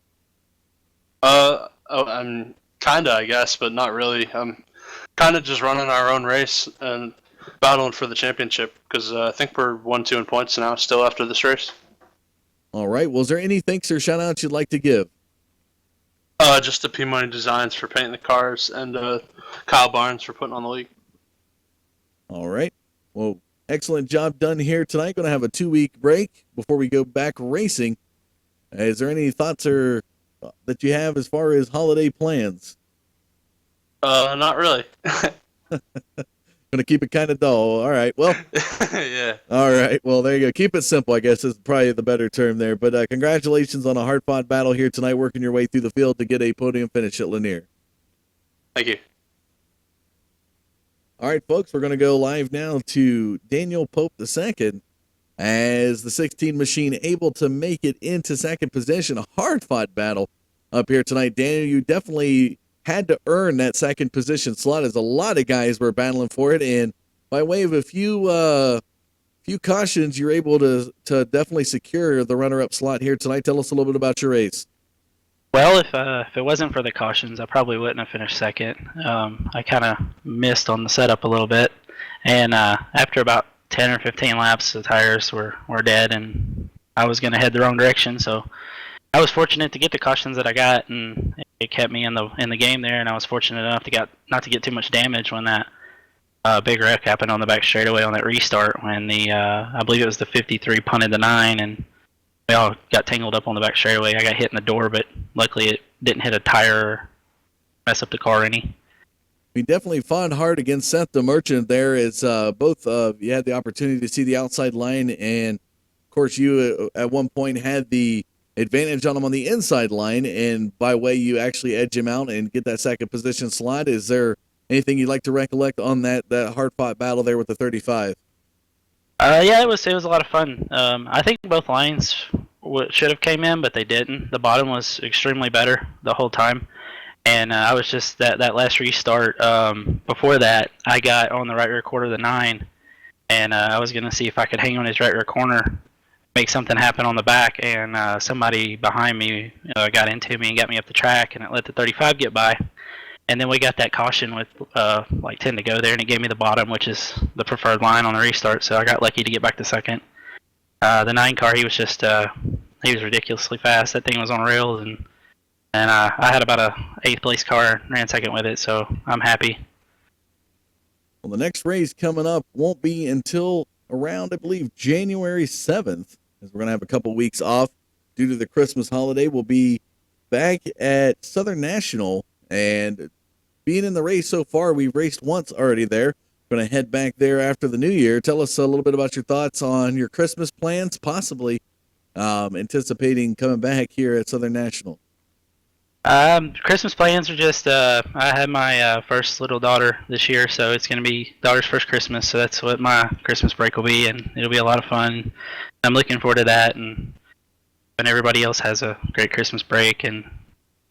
I'm kind of, I guess, but not really. I'm kind of just running our own race and battling for the championship because I think we're 1-2 in points now still after this race. All right. Well, is there any thanks or shout-outs you'd like to give? Just to P-Money Designs for painting the cars and Kyle Barnes for putting on the league. All right. Well, excellent job done here tonight. Going to have a 2-week break before we go back racing. Is there any thoughts or that you have as far as holiday plans? Not really. Going to keep it kind of dull. All right. Well, yeah. all right. Well, there you go. Keep it simple, I guess, is probably the better term there. But congratulations on a hard-fought battle here tonight, working your way through the field to get a podium finish at Lanier. Thank you. All right, folks, we're going to go live now to Daniel Pope II as the 16 machine able to make it into second position. A hard-fought battle up here tonight. Daniel, you definitely had to earn that second position slot as a lot of guys were battling for it, and by way of a few cautions, you're able to definitely secure the runner-up slot here tonight. Tell us a little bit about your race. Well, if it wasn't for the cautions, I probably wouldn't have finished second. I kind of missed on the setup a little bit, and after about 10 or 15 laps, the tires were dead, and I was going to head the wrong direction. So I was fortunate to get the cautions that I got, and it kept me in the game there. And I was fortunate enough to not to get too much damage when that big wreck happened on the back straightaway on that restart when the I believe it was the 53 punted the 9 and we all got tangled up on the back straightaway. I got hit in the door, but luckily it didn't hit a tire or mess up the car any. We definitely fought hard against Seth the Merchant there as both you had the opportunity to see the outside line, and of course you at one point had the advantage on him on the inside line, and by way you actually edge him out and get that second position slot. Is there anything you'd like to recollect on that hard-fought battle there with the 35? Yeah, it was a lot of fun. I think both lines should have came in, but they didn't. The bottom was extremely better the whole time, and I was just that last restart. Before that, I got on the right rear quarter of the 9, and I was gonna see if I could hang on his right rear corner, make something happen on the back, and somebody behind me got into me and got me up the track, and it let the 35 get by. And then we got that caution with like 10 to go there, and it gave me the bottom, which is the preferred line on the restart. So I got lucky to get back to second. The 9 car, he was ridiculously fast. That thing was on rails, and I had about a 8th place car, ran second with it. So I'm happy. Well, the next race coming up won't be until around, I believe, January 7th, as we're going to have a couple weeks off due to the Christmas holiday. We'll be back at Southern National. And being in the race so far, we've raced once already there. Going to head back there after the new year. Tell us a little bit about your thoughts on your Christmas plans, possibly anticipating coming back here at Southern National. Christmas plans are just, I had my first little daughter this year, so it's going to be daughter's first Christmas. So that's what my Christmas break will be, and it'll be a lot of fun. I'm looking forward to that, and everybody else has a great Christmas break, and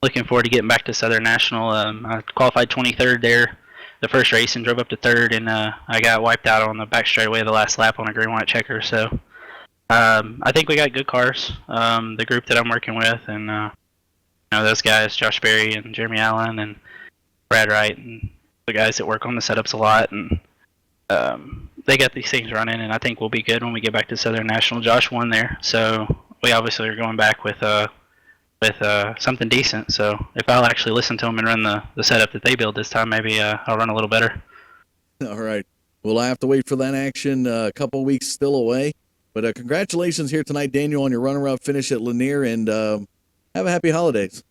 looking forward to getting back to Southern National. I qualified 23rd there the first race and drove up to 3rd, and I got wiped out on the back straightaway the last lap on a green-white checker. So I think we got good cars, the group that I'm working with, and those guys, Josh Berry and Jeremy Allen and Brad Wright, and the guys that work on the setups a lot, and they got these things running, and I think we'll be good when we get back to Southern National. Josh won there, so we obviously are going back with something decent. So if I'll actually listen to them and run the setup that they build this time, maybe I'll run a little better. All right. Well, I have to wait for that action. A couple weeks still away. But congratulations here tonight, Daniel, on your runner-up finish at Lanier, and have a happy holidays.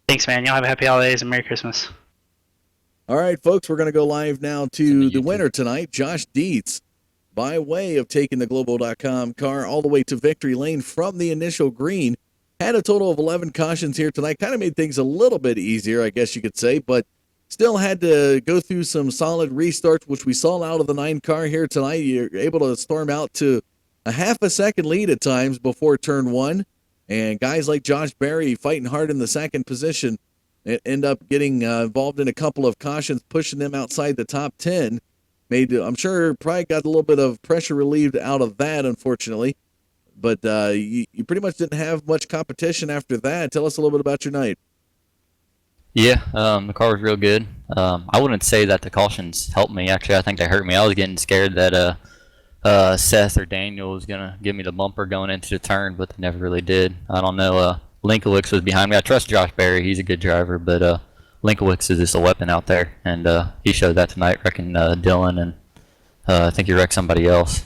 Thanks, man. Y'all have a happy holidays and Merry Christmas. All right, folks, we're going to go live now to the winner tonight, Josh Dietz, by way of taking the Global.com car all the way to victory lane from the initial green. Had a total of 11 cautions here tonight. Kind of made things a little bit easier, I guess you could say, but still had to go through some solid restarts, which we saw out of the 9 car here tonight. You're able to storm out to a half a second lead at times before turn 1. And guys like Josh Berry fighting hard in the second position end up getting involved in a couple of cautions, pushing them outside the top 10. I'm sure probably got a little bit of pressure relieved out of that, unfortunately. But you pretty much didn't have much competition after that. Tell us a little bit about your night. Yeah, the car was real good. I wouldn't say that the cautions helped me. Actually, I think they hurt me. I was getting scared that Seth or Daniel was going to give me the bumper going into the turn, but they never really did. I don't know. Linkowicz was behind me. I trust Josh Berry. He's a good driver, but Linkowicz is just a weapon out there, and he showed that tonight, wrecking Dylan, and I think he wrecked somebody else.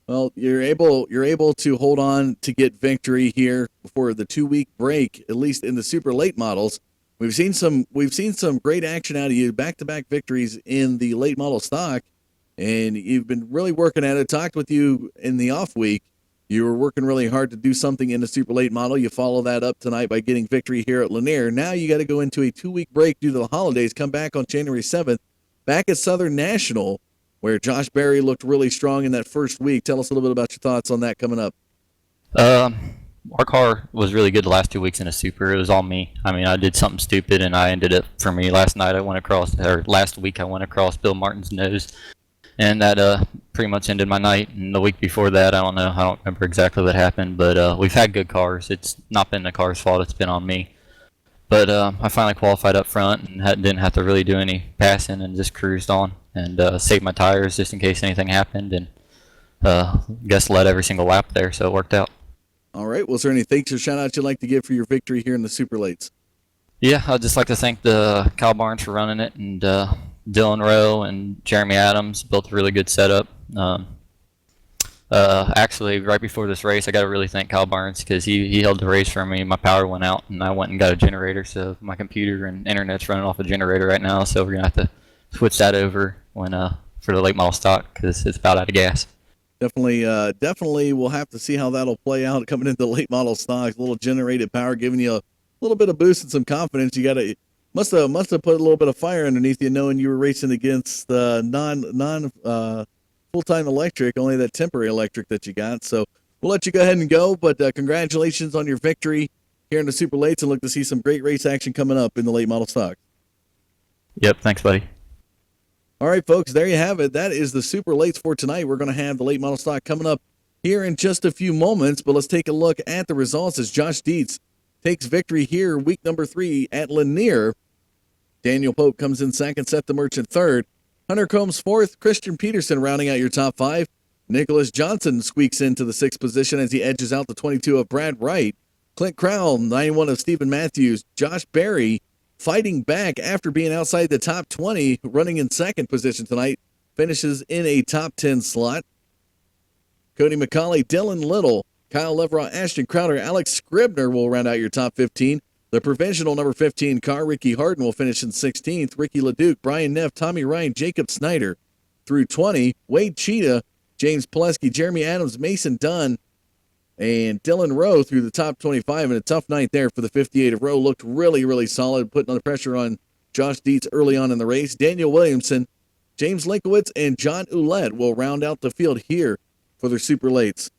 Well, you're able to hold on to get victory here before the 2-week break, at least in the super late models. We've seen some great action out of you, back-to-back victories in the late model stock, and you've been really working at it. Talked with you in the off week. You were working really hard to do something in the super late model. You follow that up tonight by getting victory here at Lanier. Now you got to go into a 2-week break due to the holidays. Come back on January 7th, back at Southern National, where Josh Berry looked really strong in that first week. Tell us a little bit about your thoughts on that coming up. Our car was really good the last 2 weeks in a super. It was all me. I mean, I did something stupid, and I ended up, for me, last week I went across Bill Martin's nose, and that pretty much ended my night. And the week before that, I don't remember exactly what happened, but we've had good cars. It's not been the car's fault. It's been on me. But I finally qualified up front and didn't have to really do any passing and just cruised on and saved my tires just in case anything happened, and guess led every single lap there, so it worked out. All right. Was there any thanks or shout-outs you'd like to give for your victory here in the super lates? Yeah, I'd just like to thank the Kyle Barnes for running it, and Dylan Rowe and Jeremy Adams built a really good setup. Actually, right before this race, I got to really thank Kyle Barnes because he held the race for me. My power went out, and I went and got a generator, so my computer and internet's running off a generator right now, so we're going to have to switch that over when for the late model stock because it's about out of gas. Definitely we'll have to see how that'll play out coming into late model stocks. A little generated power giving you a little bit of boost and some confidence. You must have put a little bit of fire underneath you, knowing you were racing against non full-time electric, only that temporary electric that you got. So we'll let you go ahead and go, but congratulations on your victory here in the super lates, and look to see some great race action coming up in the late model stock. Yep, thanks, buddy. All right, folks, there you have it. That is the super lates for tonight. We're going to have the late model stock coming up here in just a few moments, but let's take a look at the results as Josh Dietz takes victory here, week number 3 at Lanier. Daniel Pope comes in second, Seth the Merchant third. Hunter Combs fourth, Christian Peterson rounding out your top 5. Nicholas Johnson squeaks into the 6th position as he edges out the 22 of Brad Wright. Clint Crowell, 91 of Stephen Matthews. Josh Berry fighting back after being outside the top 20, running in second position tonight, finishes in a top 10 slot. Cody McCauley, Dylan Little, Kyle Leverott, Ashton Crowder, Alex Scribner will round out your top 15. The provisional number 15 car, Ricky Harden, will finish in 16th. Ricky LeDuc, Brian Neff, Tommy Ryan, Jacob Snyder through 20. Wade Cheetah, James Pileski, Jeremy Adams, Mason Dunn, and Dylan Rowe through the top 25, and a tough night there for the 58 of Rowe. Looked really, really solid, putting the pressure on Josh Dietz early on in the race. Daniel Williamson, James Linkowitz, and John Ouellette will round out the field here for their super lates.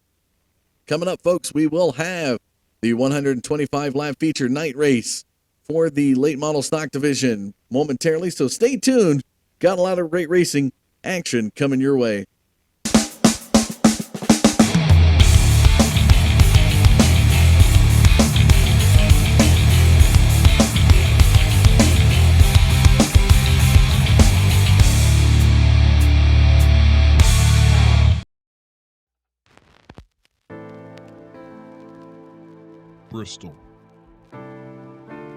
Coming up, folks, we will have the 125-lap feature night race for the late model stock division momentarily, so stay tuned. Got a lot of great racing action coming your way. Bristol.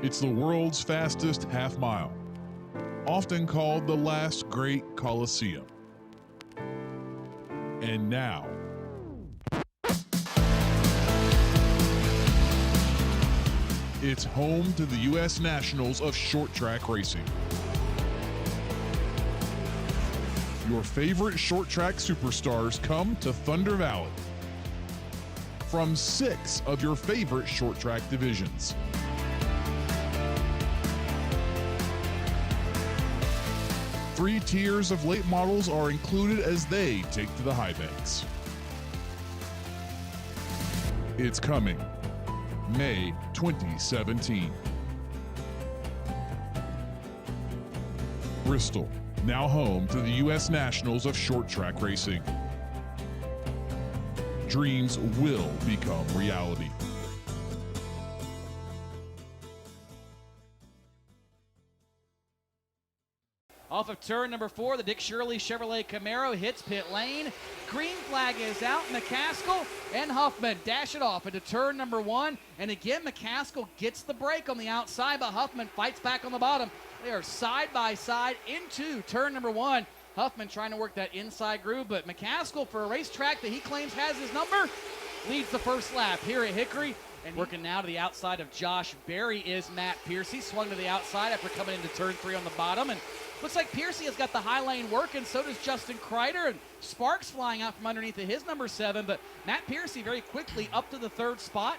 It's the world's fastest half mile, often called the last great Coliseum. And now, it's home to the U.S. Nationals of short track racing. Your favorite short track superstars come to Thunder Valley from 6 of your favorite short track divisions. Free tiers of late models are included as they take to the high banks. It's coming, May 2017. Bristol, now home to the U.S. Nationals of short track racing. Dreams will become reality. Off of turn number 4, the Dick Shirley Chevrolet Camaro hits pit lane. Green flag is out. McCaskill and Huffman dash it off into turn number 1. And again, McCaskill gets the break on the outside, but Huffman fights back on the bottom. They are side by side into turn number 1. Huffman trying to work that inside groove, but McCaskill, for a racetrack that he claims has his number, leads the first lap here at Hickory. And working now to the outside of Josh Berry is Matt Piercy. Swung to the outside after coming into turn 3 on the bottom. And looks like Piercy has got the high lane working, so does Justin Kreider. And Sparks flying out from underneath of his number 7. But Matt Piercy very quickly up to the 3rd spot.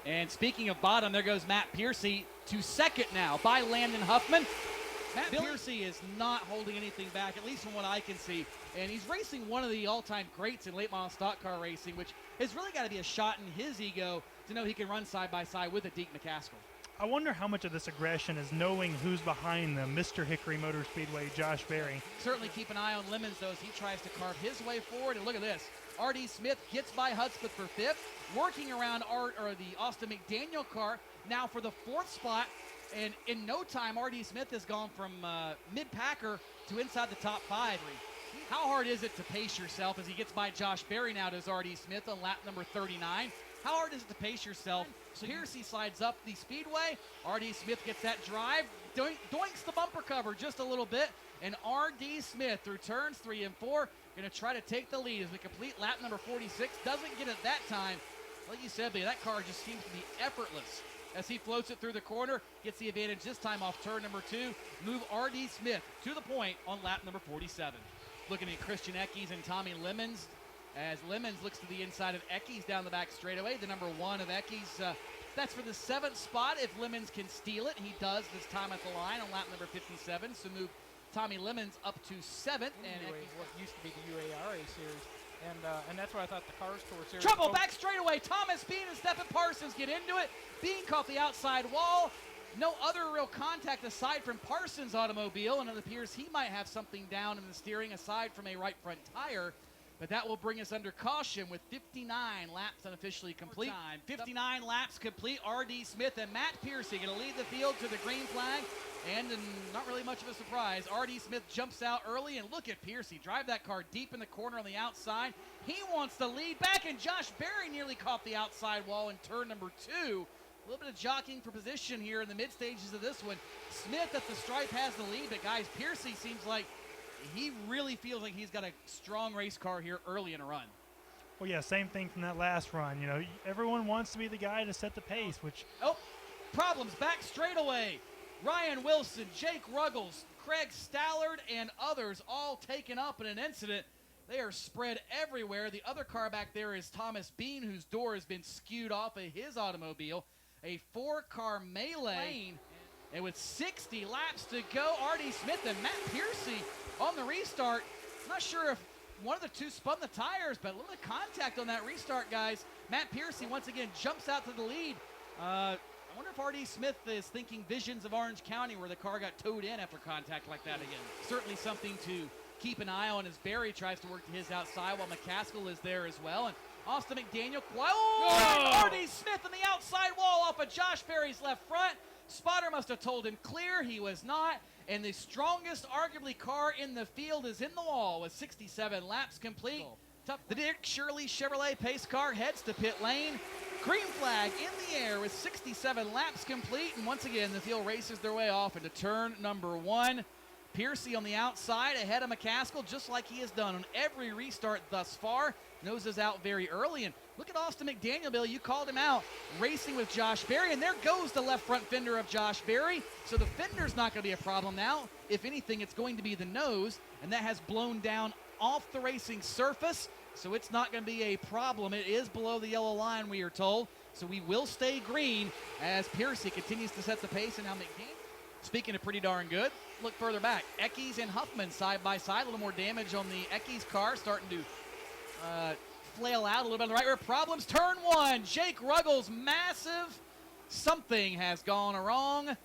And speaking of bottom, there goes Matt Piercy to 2nd now by Landon Huffman. Matt Piercy is not holding anything back, at least from what I can see. And he's racing one of the all-time greats in late model stock car racing, which has really got to be a shot in his ego to know he can run side by side with a Deke McCaskill. I wonder how much of this aggression is knowing who's behind them, Mr. Hickory Motor Speedway, Josh Berry. Certainly keep an eye on Lemons, though, as he tries to carve his way forward. And look at this. R.D. Smith gets by Hudspeth for 5th, working around the Austin McDaniel car now for the 4th spot. And in no time, R.D. Smith has gone from mid-packer to inside the top 5. How hard is it to pace yourself as he gets by Josh Berry now, does R.D. Smith on lap number 39? How hard is it to pace yourself? So Piercy slides up the speedway. R.D. Smith gets that drive, doinks the bumper cover just a little bit, and R.D. Smith through turns 3 and 4 going to try to take the lead as we complete lap number 46. Doesn't get it that time. Like you said, that car just seems to be effortless as he floats it through the corner, gets the advantage this time off turn number 2. Move R.D. Smith to the point on lap number 47. Looking at Christian Eckes and Tommy Lemons, as Lemons looks to the inside of Eckes down the back straightaway. The number 1 of Eckes, that's for the 7th spot. If Lemons can steal it, he does this time at the line on lap number 57. So move Tommy Lemons up to 7th. And what used to be the UARA series. And that's where I thought the Cars Tour series... Trouble back straightaway. Thomas Bean and Stephen Parsons get into it. Bean caught the outside wall. No other real contact aside from Parsons' automobile, and it appears he might have something down in the steering aside from a right front tire. But that will bring us under caution with 59 laps unofficially complete. 59 laps complete. R.D. Smith and Matt Piercy going to lead the field to the green flag. And not really much of a surprise, R.D. Smith jumps out early, and look at Piercy drive that car deep in the corner on the outside. He wants the lead back, and Josh Berry nearly caught the outside wall in turn number 2. A little bit of jockeying for position here in the mid stages of this one. Smith at the stripe has the lead, but guys, Piercy seems like he really feels like he's got a strong race car here early in a run. Well, yeah, same thing from that last run. You know, everyone wants to be the guy to set the pace, which... Oh, problems back straightaway. Ryan Wilson, Jake Ruggles, Craig Stallard, and others all taken up in an incident. They are spread everywhere. The other car back there is Thomas Bean, whose door has been skewed off of his automobile. A 4-car melee. And with 60 laps to go, R.D. Smith and Matt Piercy on the restart. I'm not sure if one of the two spun the tires, but a little bit of contact on that restart, guys. Matt Piercy once again jumps out to the lead. I wonder if R.D. Smith is thinking visions of Orange County where the car got towed in after contact like that again. Certainly something to keep an eye on as Berry tries to work to his outside while McCaskill is there as well. And Austin McDaniel, R.D. Smith on the outside wall off of Josh Berry's left front. Spotter must have told him clear. He was not. And the strongest, arguably, car in the field is in the wall with 67 laps complete. The Dick Shirley Chevrolet pace car heads to pit lane. Green flag in the air with 67 laps complete. And once again, the field races their way off into turn number 1. Piercy on the outside ahead of McCaskill, just like he has done on every restart thus far. Noses out very early. And look at Austin McDaniel, Bill. You called him out, racing with Josh Berry. And there goes the left front fender of Josh Berry. So the fender's not going to be a problem now. If anything, it's going to be the nose. And that has blown down off the racing surface. So it's not going to be a problem. It is below the yellow line, we are told. So we will stay green as Piercy continues to set the pace. And now McDaniel Speaking of pretty darn good, look further back. Eckes and Huffman side by side. A little more damage on the Eckes car, starting to flail out a little bit on the right rear. Problems, turn one. Jake Ruggles, massive. Something has gone wrong.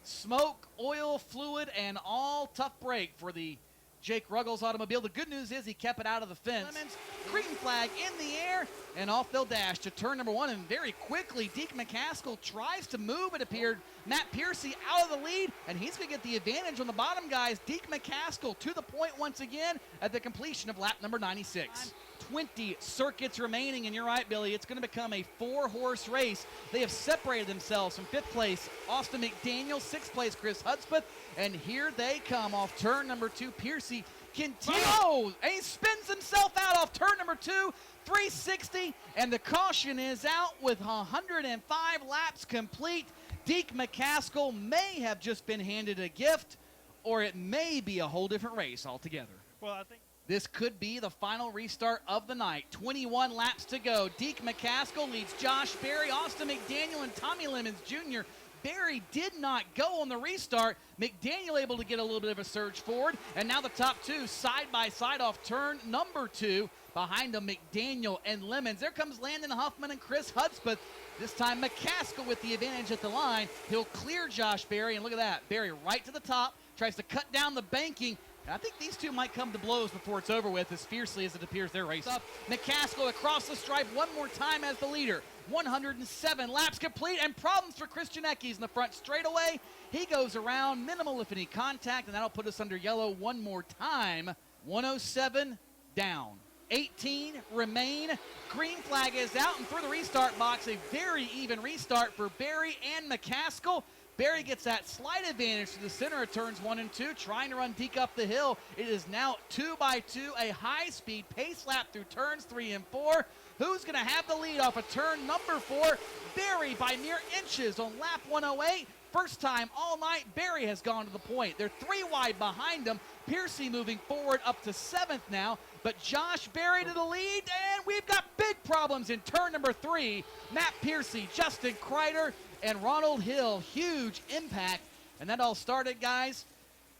Smoke, oil, fluid, and all tough break for the Jake Ruggles automobile. The good news is he kept it out of the fence. Lemons, green flag in the air, and off they'll dash to turn number one. And very quickly, Deke McCaskill tries to move. It appeared Matt Piercy out of the lead, and he's going to get the advantage on the bottom guys. Deke McCaskill to the point once again at the completion of lap number 96. 20 circuits remaining, and you're right, Billy, it's going to become a 4-horse race. They have separated themselves from 5th place Austin McDaniel, 6th place Chris Hudspeth, and here they come off turn number 2. Piercy continues, and he spins himself out off turn number 2, 360, and the caution is out with 105 laps complete. Deke McCaskill may have just been handed a gift, or it may be a whole different race altogether. Well, I think this could be the final restart of the night. 21 laps to go. Deke McCaskill leads Josh Berry, Austin McDaniel, and Tommy Lemons Jr. Berry did not go on the restart. McDaniel able to get a little bit of a surge forward. And now the top two side by side off turn number 2. Behind them, McDaniel and Lemons. There comes Landon Huffman and Chris Hudspeth. This time McCaskill with the advantage at the line. He'll clear Josh Berry. And look at that. Berry right to the top. Tries to cut down the banking. And I think these two might come to blows before it's over with, as fiercely as it appears they're racing. McCaskill across the stripe one more time as the leader. 107 laps complete, and problems for Christian Eckes in the front straightaway. He goes around, minimal if any contact, and that'll put us under yellow one more time. 107 down. 18 remain. Green flag is out, and through the restart box, a very even restart for Berry and McCaskill. Berry gets that slight advantage to the center of turns 1 and 2, trying to run Deke up the hill. It is now 2 by 2, a high-speed pace lap through turns 3 and 4. Who's going to have the lead off of turn number 4? Berry by mere inches on lap 108. First time all night, Berry has gone to the point. They're 3 wide behind him. Piercy moving forward up to 7th now, but Josh Berry to the lead, and we've got big problems in turn number 3. Matt Piercy, Justin Kreider, and Ronald Hill. Huge impact, and that all started, guys,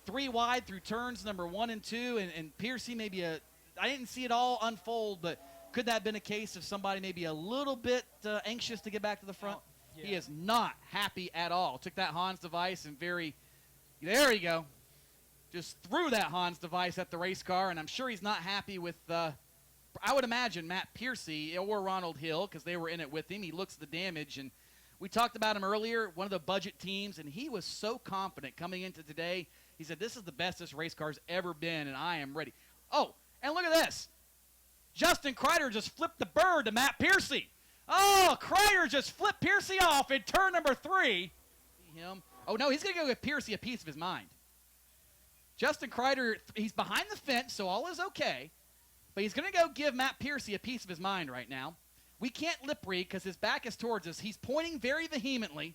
3 wide through turns number 1 and 2, and Piercy maybe I didn't see it all unfold, but could that have been a case of somebody maybe a little bit anxious to get back to the front? Yeah. He is not happy at all. Took that Hans device and there you go. Just threw that Hans device at the race car, and I'm sure he's not happy with, I would imagine, Matt Piercy or Ronald Hill, because they were in it with him. He looks at the damage, and we talked about him earlier, one of the budget teams, and he was so confident coming into today. He said, this is the best this race car's ever been, and I am ready. Oh, and look at this. Justin Kreider just flipped the bird to Matt Piercy. Oh, Kreider just flipped Piercy off in turn number 3. See him. Oh, no, he's going to go give Piercy a piece of his mind. Justin Kreider, he's behind the fence, so all is okay. But he's going to go give Matt Piercy a piece of his mind right now. We can't lip read because his back is towards us. He's pointing very vehemently.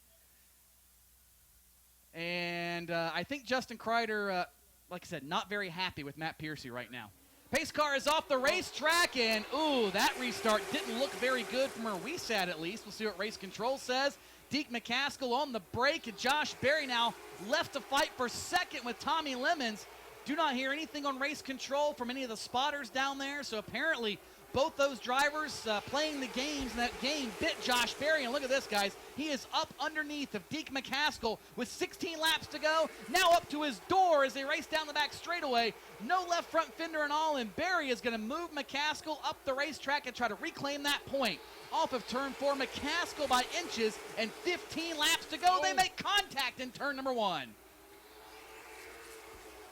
And I think Justin Kreider, like I said, not very happy with Matt Piercy right now. Pace car is off the racetrack, and ooh, that restart didn't look very good from where we sat at least. We'll see what race control says. Deke McCaskill on the brake, and Josh Berry now left to fight for second with Tommy Lemons. Do not hear anything on race control from any of the spotters down there, so apparently both those drivers playing the games, and that game bit Josh Berry. And look at this, guys. He is up underneath of Deke McCaskill with 16 laps to go. Now up to his door as they race down the back straightaway. No left front fender and all, and Berry is going to move McCaskill up the racetrack and try to reclaim that point. Off of turn 4, McCaskill by inches, and 15 laps to go. They make contact in turn number 1.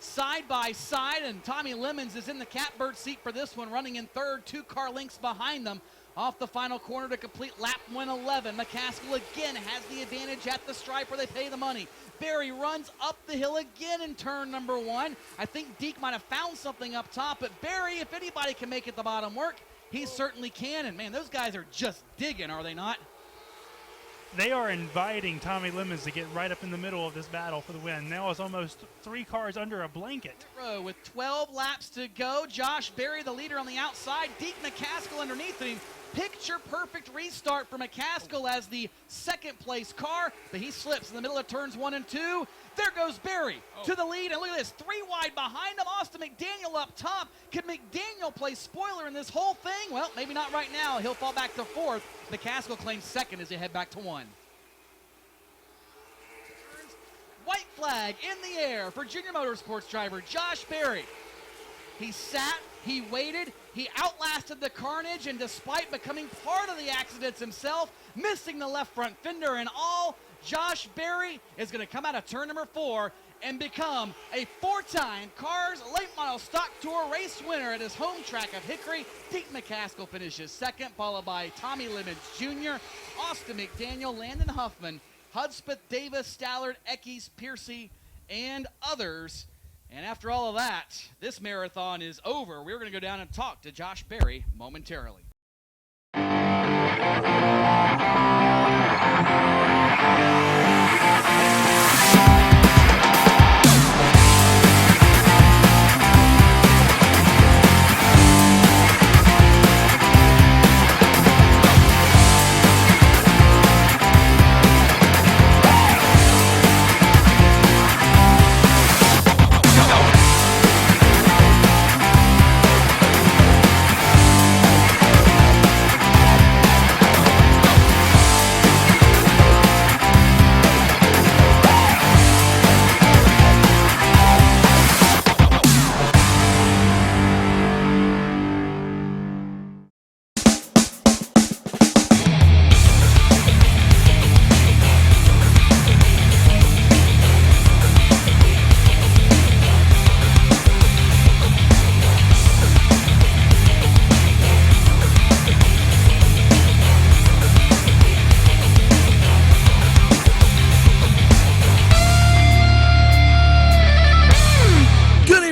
Side by side, and Tommy Lemons is in the catbird seat for this one, running in third, 2 car lengths behind them. Off the final corner to complete lap 111. McCaskill again has the advantage at the stripe where they pay the money. Berry runs up the hill again in turn number 1. I think Deke might have found something up top, but Berry, if anybody can make it the bottom work, he certainly can. And man, those guys are just digging, are they not? They are inviting Tommy Lemons to get right up in the middle of this battle for the win. Now it's almost 3 cars under a blanket. With 12 laps to go, Josh Berry, the leader on the outside. Deke McCaskill underneath him. picture-perfect restart for McCaskill as the second-place car, but he slips in the middle of turns 1 and 2. There goes Barry to the lead, and look at this, 3 wide behind him. Austin McDaniel up top. Could McDaniel play spoiler in this whole thing? Well, maybe not right now. He'll fall back to 4th. McCaskill claims 2nd as they head back to 1. White flag in the air for Junior Motorsports driver Josh Berry. He sat, he waited, he outlasted the carnage, and despite becoming part of the accidents himself, missing the left front fender and all, Josh Berry is going to come out of turn number 4 and become a 4-time Cars Late Model Stock Tour race winner at his home track of Hickory. Pete McCaskill finishes 2nd, followed by Tommy Lemons Jr., Austin McDaniel, Landon Huffman, Hudspeth, Davis, Stallard, Eckes, Piercy, and others. And after all of that, this marathon is over. We're going to go down and talk to Josh Berry momentarily.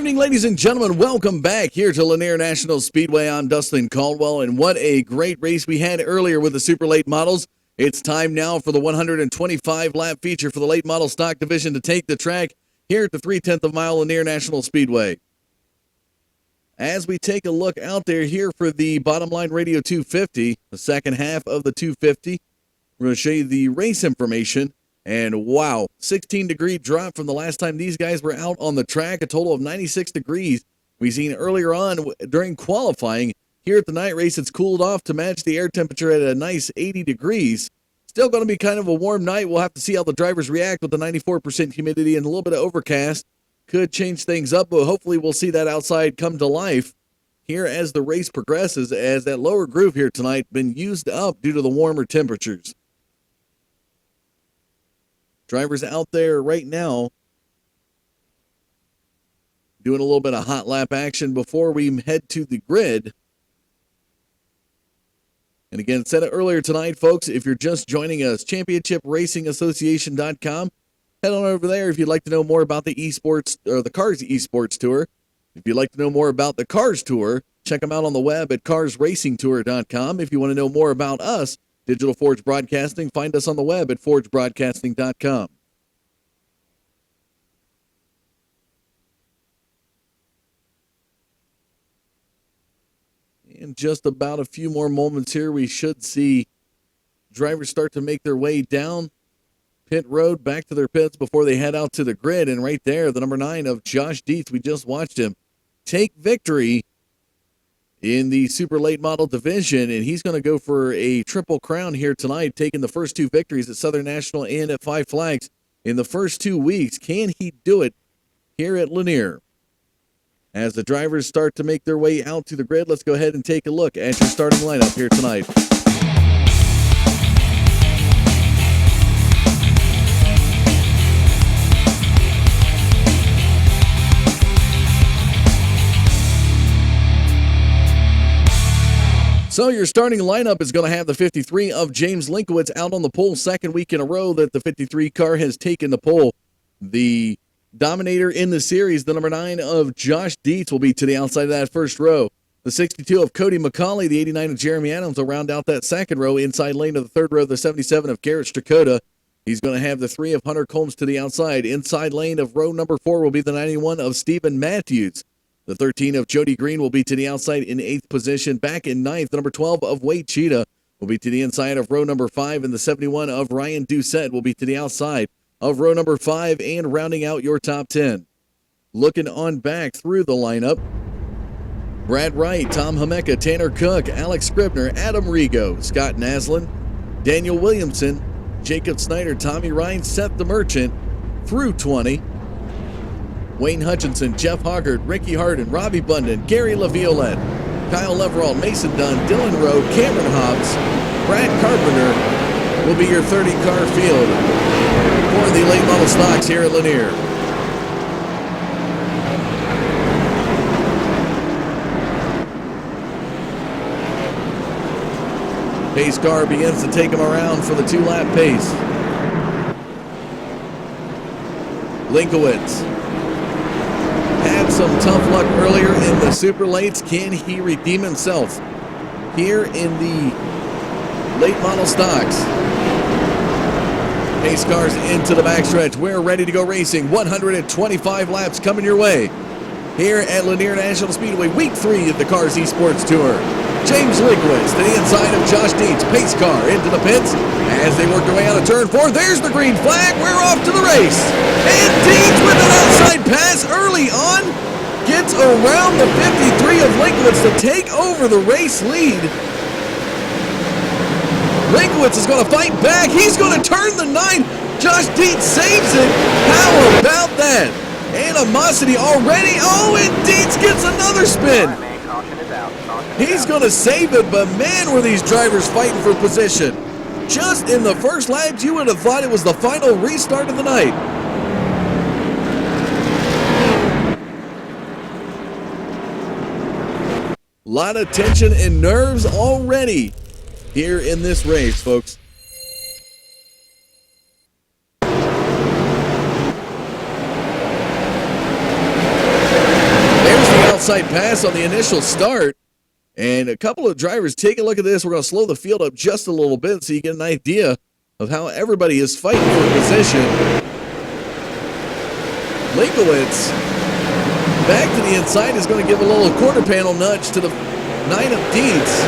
Ladies and gentlemen, welcome back here to Lanier National Speedway. I'm Dustin Caldwell, and what a great race we had earlier with the super late models. It's time now for the 125-lap feature for the late model stock division to take the track here at the 3/10 of mile Lanier National Speedway. As we take a look out there here for the Bottom Line Radio 250, the second half of the 250, we're going to show you the race information. And wow, 16-degree drop from the last time these guys were out on the track, a total of 96 degrees. We've seen earlier on during qualifying. Here at the night race, it's cooled off to match the air temperature at a nice 80 degrees. Still going to be kind of a warm night. We'll have to see how the drivers react with the 94% humidity and a little bit of overcast. Could change things up, but hopefully we'll see that outside come to life here as the race progresses, as that lower groove here tonight been used up due to the warmer temperatures. Drivers out there right now doing a little bit of hot lap action before we head to the grid. And again, said it earlier tonight, folks, if you're just joining us, ChampionshipRacingAssociation.com. Head on over there if you'd like to know more about the eSports or the Cars eSports Tour. If you'd like to know more about the Cars Tour, check them out on the web at CarsRacingTour.com. If you want to know more about us, Digital Forge Broadcasting, find us on the web at ForgeBroadcasting.com. In just about a few more moments here, we should see drivers start to make their way down pit road back to their pits before they head out to the grid. And right there, the number 9 of Josh Dietz, we just watched him take victory in the super late model division, and he's going to go for a triple crown here tonight, taking the first 2 victories at Southern National and at Five Flags in the first 2 weeks. Can he do it here at Lanier? As the drivers start to make their way out to the grid, let's go ahead and take a look at your starting lineup here tonight. So your starting lineup is going to have the 53 of James Linkowitz out on the pole, second week in a row that the 53 car has taken the pole. The dominator in the series, the number 9 of Josh Dietz, will be to the outside of that first row. The 62 of Cody McCauley, the 89 of Jeremy Adams will round out that second row. Inside lane of the third row, the 77 of Garrett Strakota. He's going to have the 3 of Hunter Combs to the outside. Inside lane of row number 4 will be the 91 of Stephen Matthews. The 13 of Jody Green will be to the outside in 8th position. Back in 9th, number 12 of Wade Cheetah will be to the inside of row number 5, and the 71 of Ryan Doucette will be to the outside of row number 5 and rounding out your top 10. Looking on back through the lineup, Brad Wright, Tom Hameka, Tanner Cook, Alex Scribner, Adam Rigo, Scott Naslin, Daniel Williamson, Jacob Snyder, Tommy Ryan, Seth the Merchant through 20. Wayne Hutchinson, Jeff Hoggard, Ricky Harden, Robbie Bundon, Gary LaViolette, Kyle Leverall, Mason Dunn, Dylan Rowe, Cameron Hobbs, Brad Carpenter will be your 30-car field for the late model stocks here at Lanier. Pace car begins to take him around for the 2-lap pace. Linkowitz had some tough luck earlier in the super lates. Can he redeem himself here in the late model stocks? Pace cars into the backstretch. We're ready to go racing. 125 laps coming your way here at Lanier National Speedway, week 3 of the Cars eSports Tour. James Linkowitz to the inside of Josh Dietz. Pace car into the pits as they work their way out of turn 4. There's the green flag. We're off to the race. And Dietz with an outside pass early on gets around the 53 of Linkowitz to take over the race lead. Linkowitz is going to fight back. He's going to turn the 9. Josh Dietz saves it. How about that? Animosity already. Oh, and Dietz gets another spin. He's going to save it, but man, were these drivers fighting for position. Just in the first laps, you would have thought it was the final restart of the night. A lot of tension and nerves already here in this race, folks. There's the outside pass on the initial start. And a couple of drivers, take a look at this. We're going to slow the field up just a little bit so you get an idea of how everybody is fighting for position. Linkowitz back to the inside is going to give a little quarter panel nudge to the 9 of Dietz.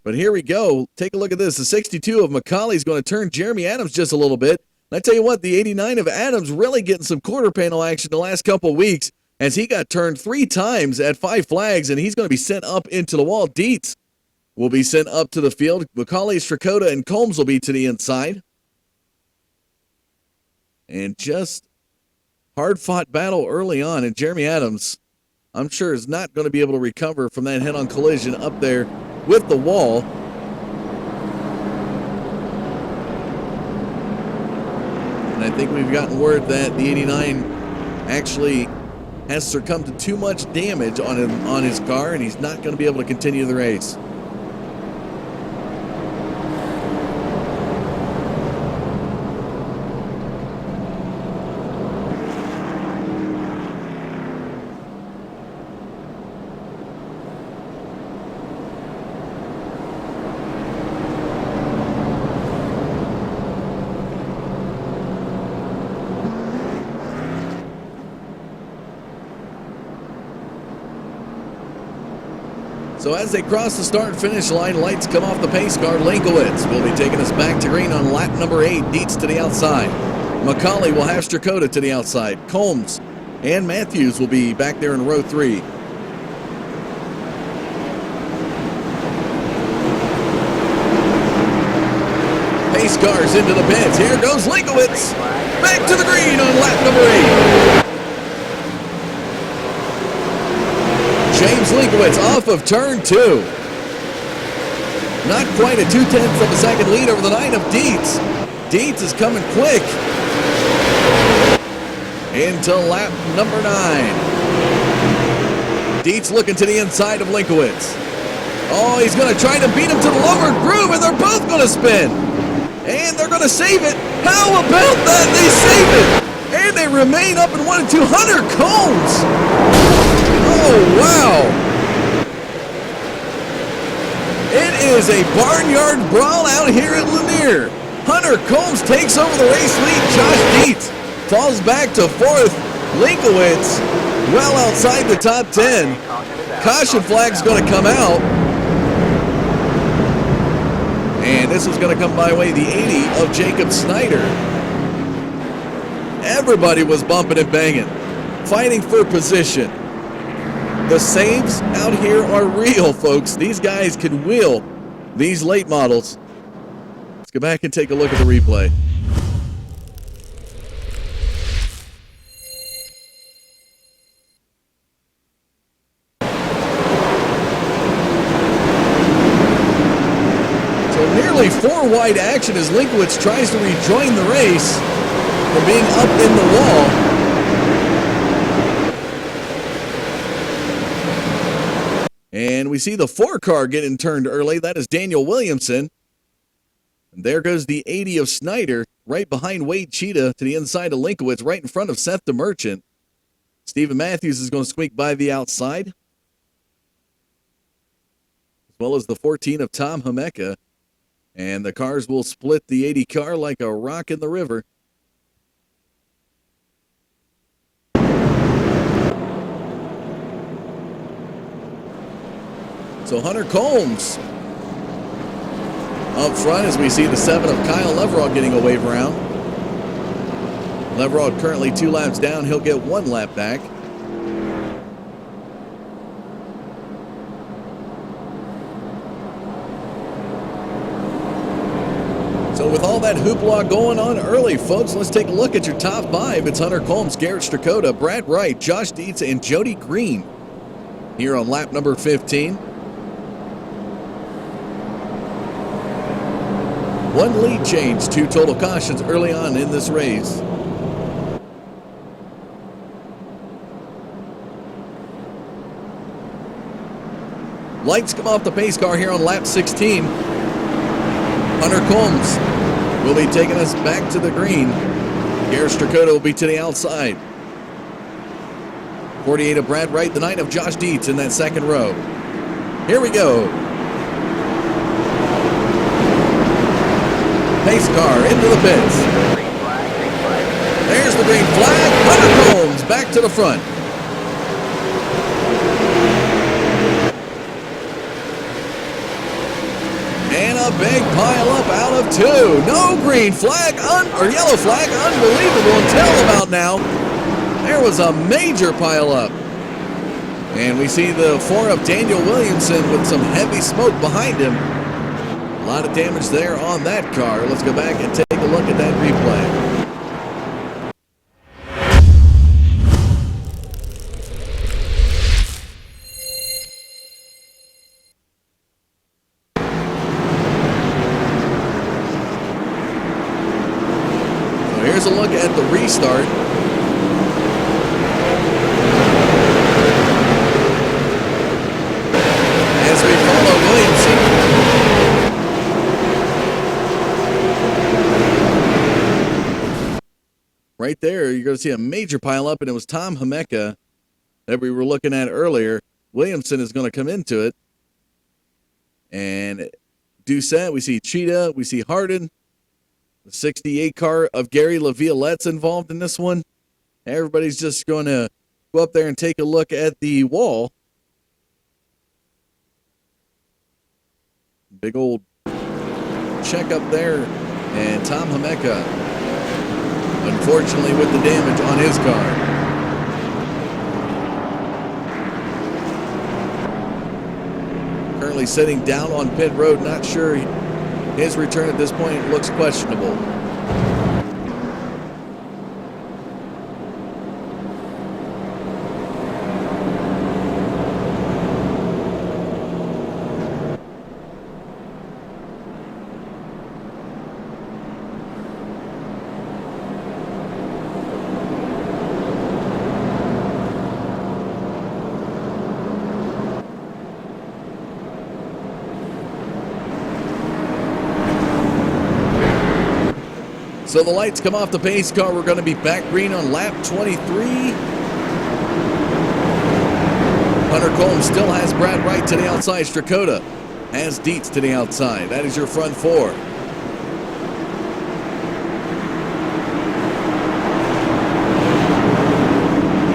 But here we go. Take a look at this. The 62 of McCauley is going to turn Jeremy Adams just a little bit. And I tell you what, the 89 of Adams really getting some quarter panel action the last couple of weeks, as he got turned 3 times at 5 flags, and he's going to be sent up into the wall. Dietz will be sent up to the field. McCauley, Strakota, and Combs will be to the inside. And just hard-fought battle early on, and Jeremy Adams, I'm sure, is not going to be able to recover from that head-on collision up there with the wall. And I think we've gotten word that the 89 actually has succumbed to too much damage on his car, and he's not going to be able to continue the race. So as they cross the start-finish line, lights come off the pace car. Linkowitz will be taking us back to green on lap number 8. Dietz to the outside. McCauley will have Strakota to the outside. Combs and Matthews will be back there in row 3. Pace cars into the pits. Here goes Linkowitz. Back to the green on lap number 8. James Linkowitz off of turn 2. Not quite a 0.2 of a second lead over the 9 of Dietz. Dietz is coming quick into lap number 9. Dietz looking to the inside of Linkowitz. Oh, he's going to try to beat him to the lower groove, and they're both going to spin. And they're going to save it. How about that? They save it. And they remain up in 1 and 2. Hunter Combs. Oh, wow. It is a barnyard brawl out here at Lanier. Hunter Combs takes over the race lead. Josh Dietz falls back to 4th. Linkowitz well outside the top 10. Caution flag's going to come out. And this is going to come by way of the 80 of Jacob Snyder. Everybody was bumping and banging, fighting for position. The saves out here are real, folks. These guys can wheel these late models. Let's go back and take a look at the replay. So nearly four wide action as Linkowitz tries to rejoin the race from being up in the wall. And we see the 4 car getting turned early. That is Daniel Williamson. And there goes the 80 of Snyder, right behind Wade Cheetah to the inside of Linkowitz, right in front of Seth the Merchant. Stephen Matthews is going to squeak by the outside, as well as the 14 of Tom Hameka. And the cars will split the 80 car like a rock in the river. So Hunter Combs up front as we see the 7 of Kyle Leverod getting a wave around. Leverod currently 2 laps down. He'll get 1 lap back. So with all that hoopla going on early, folks, let's take a look at your top 5. It's Hunter Combs, Garrett Strakota, Brad Wright, Josh Dietz, and Jody Green here on lap number 15. 1 lead change, 2 total cautions early on in this race. Lights come off the pace car here on lap 16. Hunter Combs will be taking us back to the green. Garrett Strakota will be to the outside. 48 of Brad Wright, the 9 of Josh Dietz in that second row. Here we go. Pace car into the pits. There's the green flag. Hunter Combs back to the front. And a big pile up out of 2. No green flag or yellow flag. Unbelievable until about now. There was a major pile up. And we see the 4 of Daniel Williamson with some heavy smoke behind him. A lot of damage there on that car. Let's go back and take a look at that replay. So here's a look at the restart. As we follow Williamson. Right there, you're going to see a major pileup, and it was Tom Hameka that we were looking at earlier. Williamson is going to come into it. And Doucette, we see Cheetah, we see Hardin. The 68 car of Gary LaViolette's involved in this one. Everybody's just going to go up there and take a look at the wall. Big old check up there. And Tom Hameka, unfortunately, with the damage on his car. Currently sitting down on pit road. Not sure his return at this point looks questionable. So the lights come off the pace car. We're going to be back green on lap 23. Hunter Combs still has Brad Wright to the outside. Strakota has Dietz to the outside. That is your front 4.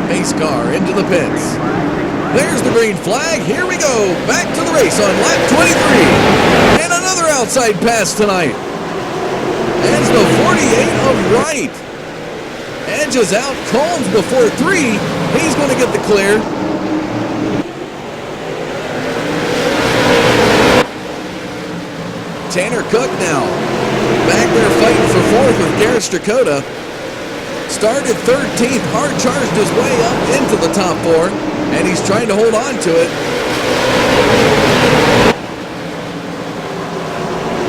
Pace car into the pits. There's the green flag. Here we go. Back to the race on lap 23. And another outside pass tonight. As the 48 of Wright edges out Combs before 3. He's going to get the clear. Tanner Cook now back there fighting for 4th with Garrett Strakota. Started 13th, hard charged his way up into the top 4, and he's trying to hold on to it.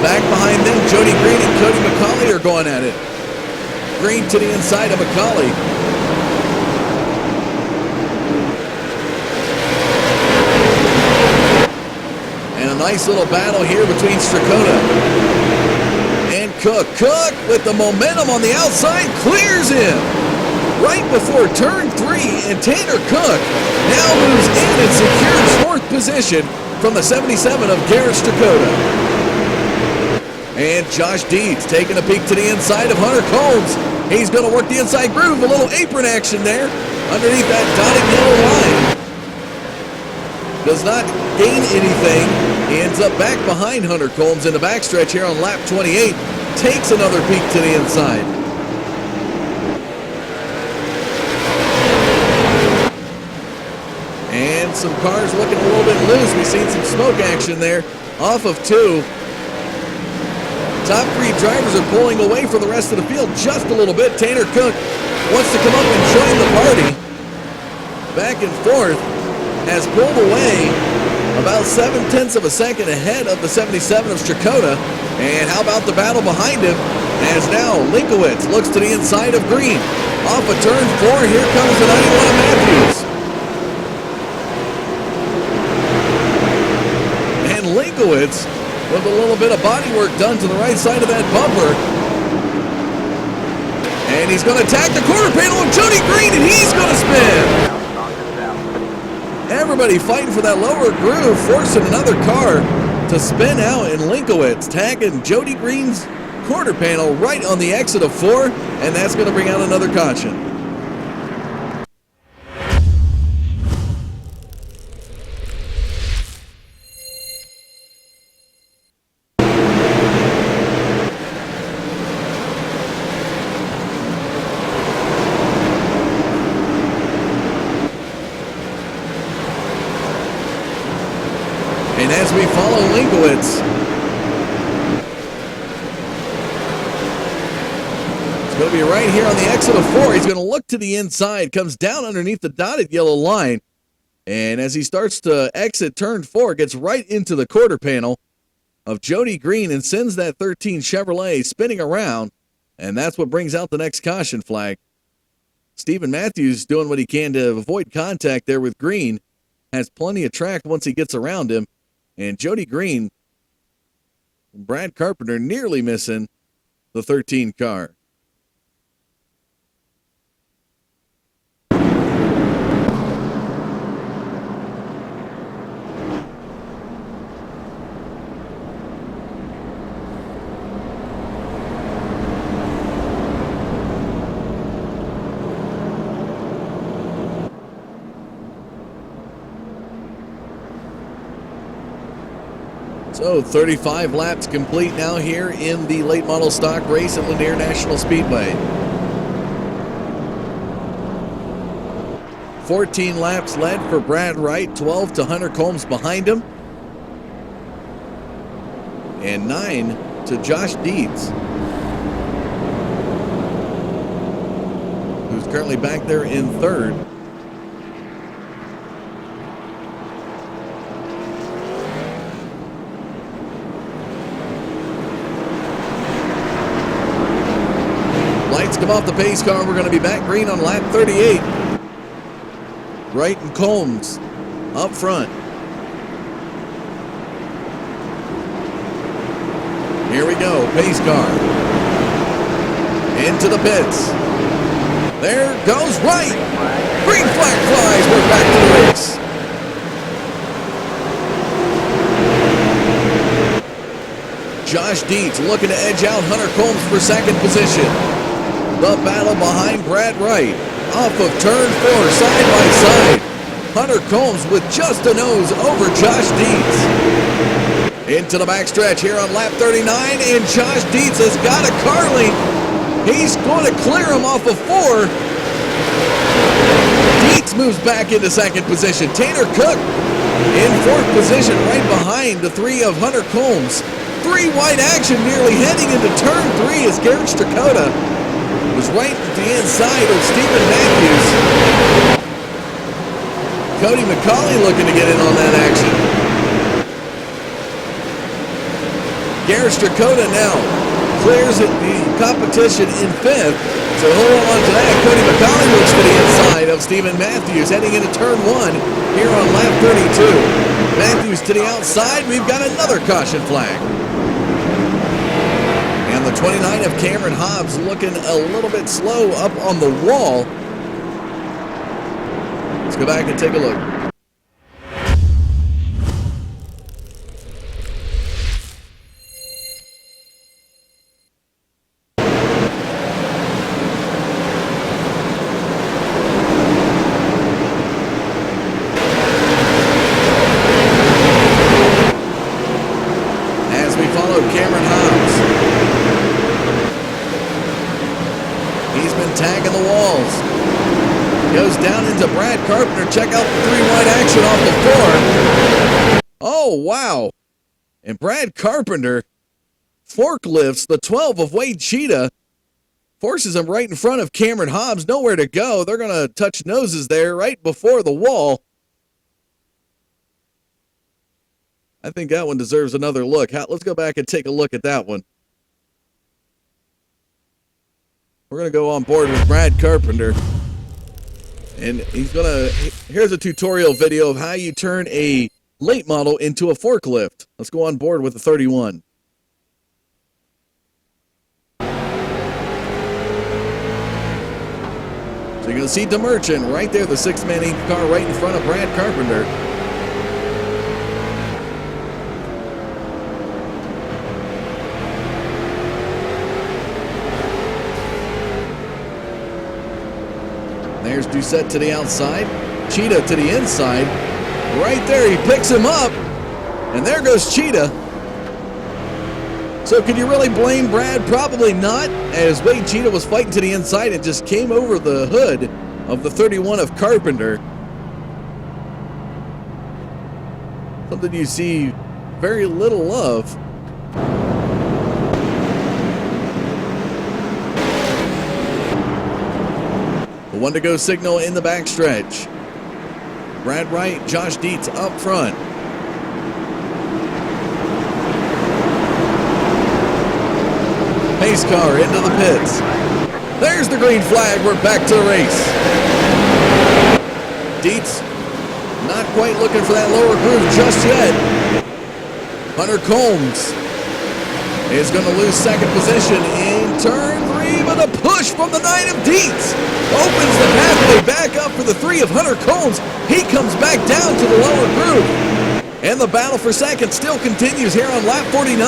Back behind them, Jody Green and Cody McCauley are going at it. Green to the inside of McCauley. And a nice little battle here between Strakota and Cook. Cook with the momentum on the outside clears him right before turn 3, and Tanner Cook now moves in and secures 4th position from the 77 of Garrett Strakota. And Josh Deeds taking a peek to the inside of Hunter Combs. He's going to work the inside groove, a little apron action there underneath that dotted yellow line. Does not gain anything. He ends up back behind Hunter Combs in the backstretch here on lap 28. Takes another peek to the inside. And some cars looking a little bit loose. We've seen some smoke action there off of 2. Top 3 drivers are pulling away from the rest of the field just a little bit. Tanner Cook wants to come up and join the party. Back and forth, has pulled away about 7/10 of a second ahead of the 77 of Strakota. And how about the battle behind him, as now Linkowitz looks to the inside of Green. Off of turn 4, here comes the 91 of Matthews. And Linkowitz with a little bit of body work done to the right side of that bumper. And he's going to attack the quarter panel of Jody Green, and he's going to spin. Everybody fighting for that lower groove, forcing another car to spin out, and Linkowitz tagging Jody Green's quarter panel right on the exit of 4, and that's going to bring out another caution. And as we follow Linkowitz, it's going to be right here on the exit of 4. He's going to look to the inside, comes down underneath the dotted yellow line, and as he starts to exit turn 4, gets right into the quarter panel of Jody Green and sends that 13 Chevrolet spinning around, and that's what brings out the next caution flag. Stephen Matthews doing what he can to avoid contact there with Green, has plenty of track once he gets around him. And Jody Green, Brad Carpenter nearly missing the 13 car. So 35 laps complete now here in the late model stock race at Lanier National Speedway. 14 laps led for Brad Wright, 12 to Hunter Combs behind him, and 9 to Josh Deeds, who's currently back there in 3rd. Lights come off the pace car. We're going to be back green on lap 38. Wright and Combs up front. Here we go, pace car. Into the pits. There goes Wright. Green flag flies. We're back to the race. Josh Deeds looking to edge out Hunter Combs for second position. The battle behind Brad Wright. off of turn 4, side by side. Hunter Combs with just a nose over Josh Dietz. Into the backstretch here on lap 39, and Josh Dietz has got a car link. He's going to clear him off of 4. Dietz moves back into second position. Tanner Cook in fourth position, right behind the 3 of Hunter Combs. 3 wide action nearly heading into turn 3 as Garrett Strakota was right at the inside of Stephen Matthews. Cody McCauley looking to get in on that action. Garrett Strakota now clears the competition in 5th. So hold on to that. Cody McCauley looks to the inside of Stephen Matthews heading into turn 1 here on lap 32. Matthews to the outside. We've got another caution flag. And the 29 of Cameron Hobbs looking a little bit slow up on the wall. Let's go back and take a look. As we follow Cameron Hobbs. He's been tagging the walls. Goes down into Brad Carpenter. Check out the 3 wide action off the 4. Oh, wow. And Brad Carpenter forklifts the 12 of Wade Cheetah. Forces him right in front of Cameron Hobbs. Nowhere to go. They're going to touch noses there right before the wall. I think that one deserves another look. Let's go back and take a look at that one. We're going to go on board with Brad Carpenter. And here's a tutorial video of how you turn a late model into a forklift. Let's go on board with the 31. So you're going to see DeMerchant right there, the 6-man Inc. car right in front of Brad Carpenter. There's Doucette to the outside. Cheetah to the inside. Right there, he picks him up. And there goes Cheetah. So could you really blame Brad? Probably not, as Wade Cheetah was fighting to the inside and just came over the hood of the 31 of Carpenter. Something you see very little of. The 1-to-go signal in the backstretch. Brad Wright, Josh Dietz up front. Pace car into the pits. There's the green flag. We're back to the race. Dietz not quite looking for that lower groove just yet. Hunter Combs is going to lose second position in turn 3, but a push from the 9 of Dietz opens the pathway back up for the 3 of Hunter Combs. He comes back down to the lower groove. And the battle for second still continues here on lap 49.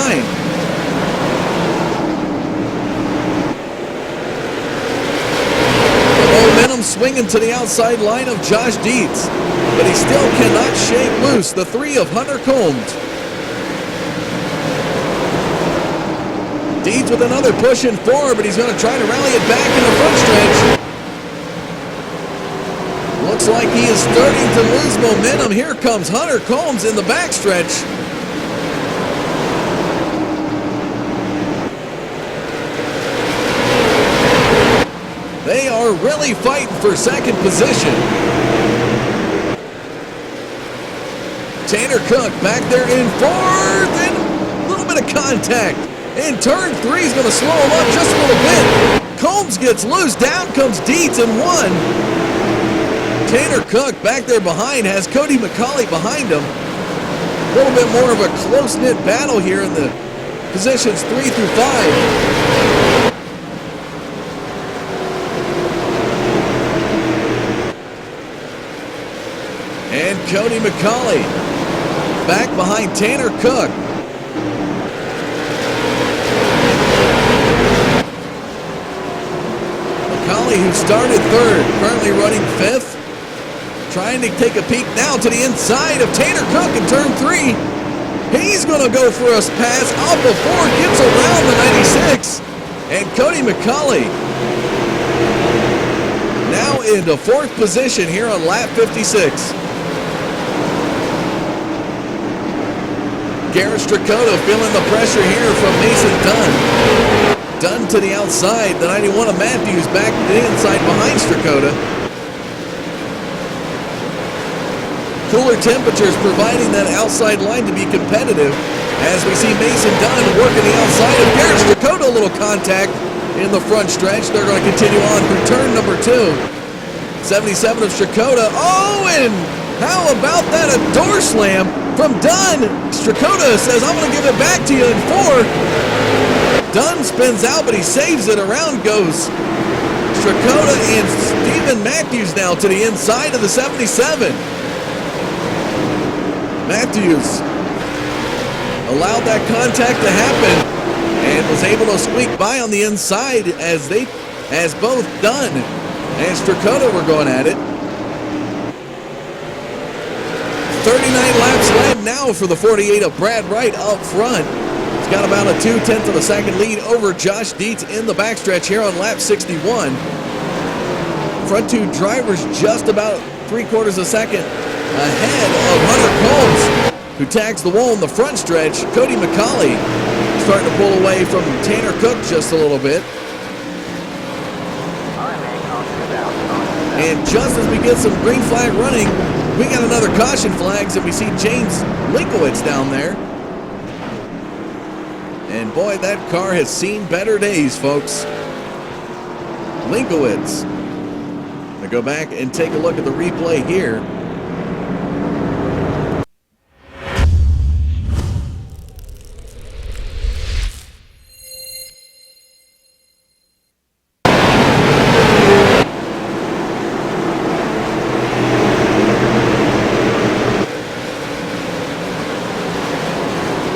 Momentum swinging to the outside line of Josh Dietz, but he still cannot shake loose the 3 of Hunter Combs. Dietz with another push in 4, but he's going to try to rally it back in the front stretch. Looks like he is starting to lose momentum. Here comes Hunter Combs in the backstretch. They are really fighting for second position. Tanner Cook back there in 4th, and a little bit of contact. And turn 3 is going to slow him up just a little bit. Combs gets loose. Down comes Dietz in 1. Tanner Cook back there behind has Cody McCauley behind him. A little bit more of a close-knit battle here in the positions 3 through 5. And Cody McCauley back behind Tanner Cook. McCauley, who started third, currently running fifth. Trying to take a peek now to the inside of Tanner Cook in turn 3. He's going to go for a pass off of 4, gets around the 96. And Cody McCauley now into 4th position here on lap 56. Garrett Strakota feeling the pressure here from Mason Dunn. Dunn to the outside, the 91 of Matthews back to the inside behind Strakota. Cooler temperatures providing that outside line to be competitive as we see Mason Dunn working the outside of Garrett Strakota. A little contact in the front stretch. They're going to continue on through turn number 2. 77 of Strakota. Oh, and how about that? A door slam from Dunn. Strakota says, I'm going to give it back to you in 4. Dunn spins out, but he saves it. Around goes Strakota and Stephen Matthews now to the inside of the 77. Matthews allowed that contact to happen and was able to squeak by on the inside as both Dunn and Strakota were going at it. 39 laps led now for the 48 of Brad Wright up front. He's got about a 0.2 of a second lead over Josh Dietz in the backstretch here on lap 61. Front 2 drivers just about 3/4 of a second ahead of Hunter Combs, who tags the wall in the front stretch. Cody McCauley starting to pull away from Tanner Cook just a little bit. And just as we get some green flag running, we got another caution flags, and we see James Linkowitz down there. And boy, that car has seen better days, folks. Linkowitz. I go back and take a look at the replay here.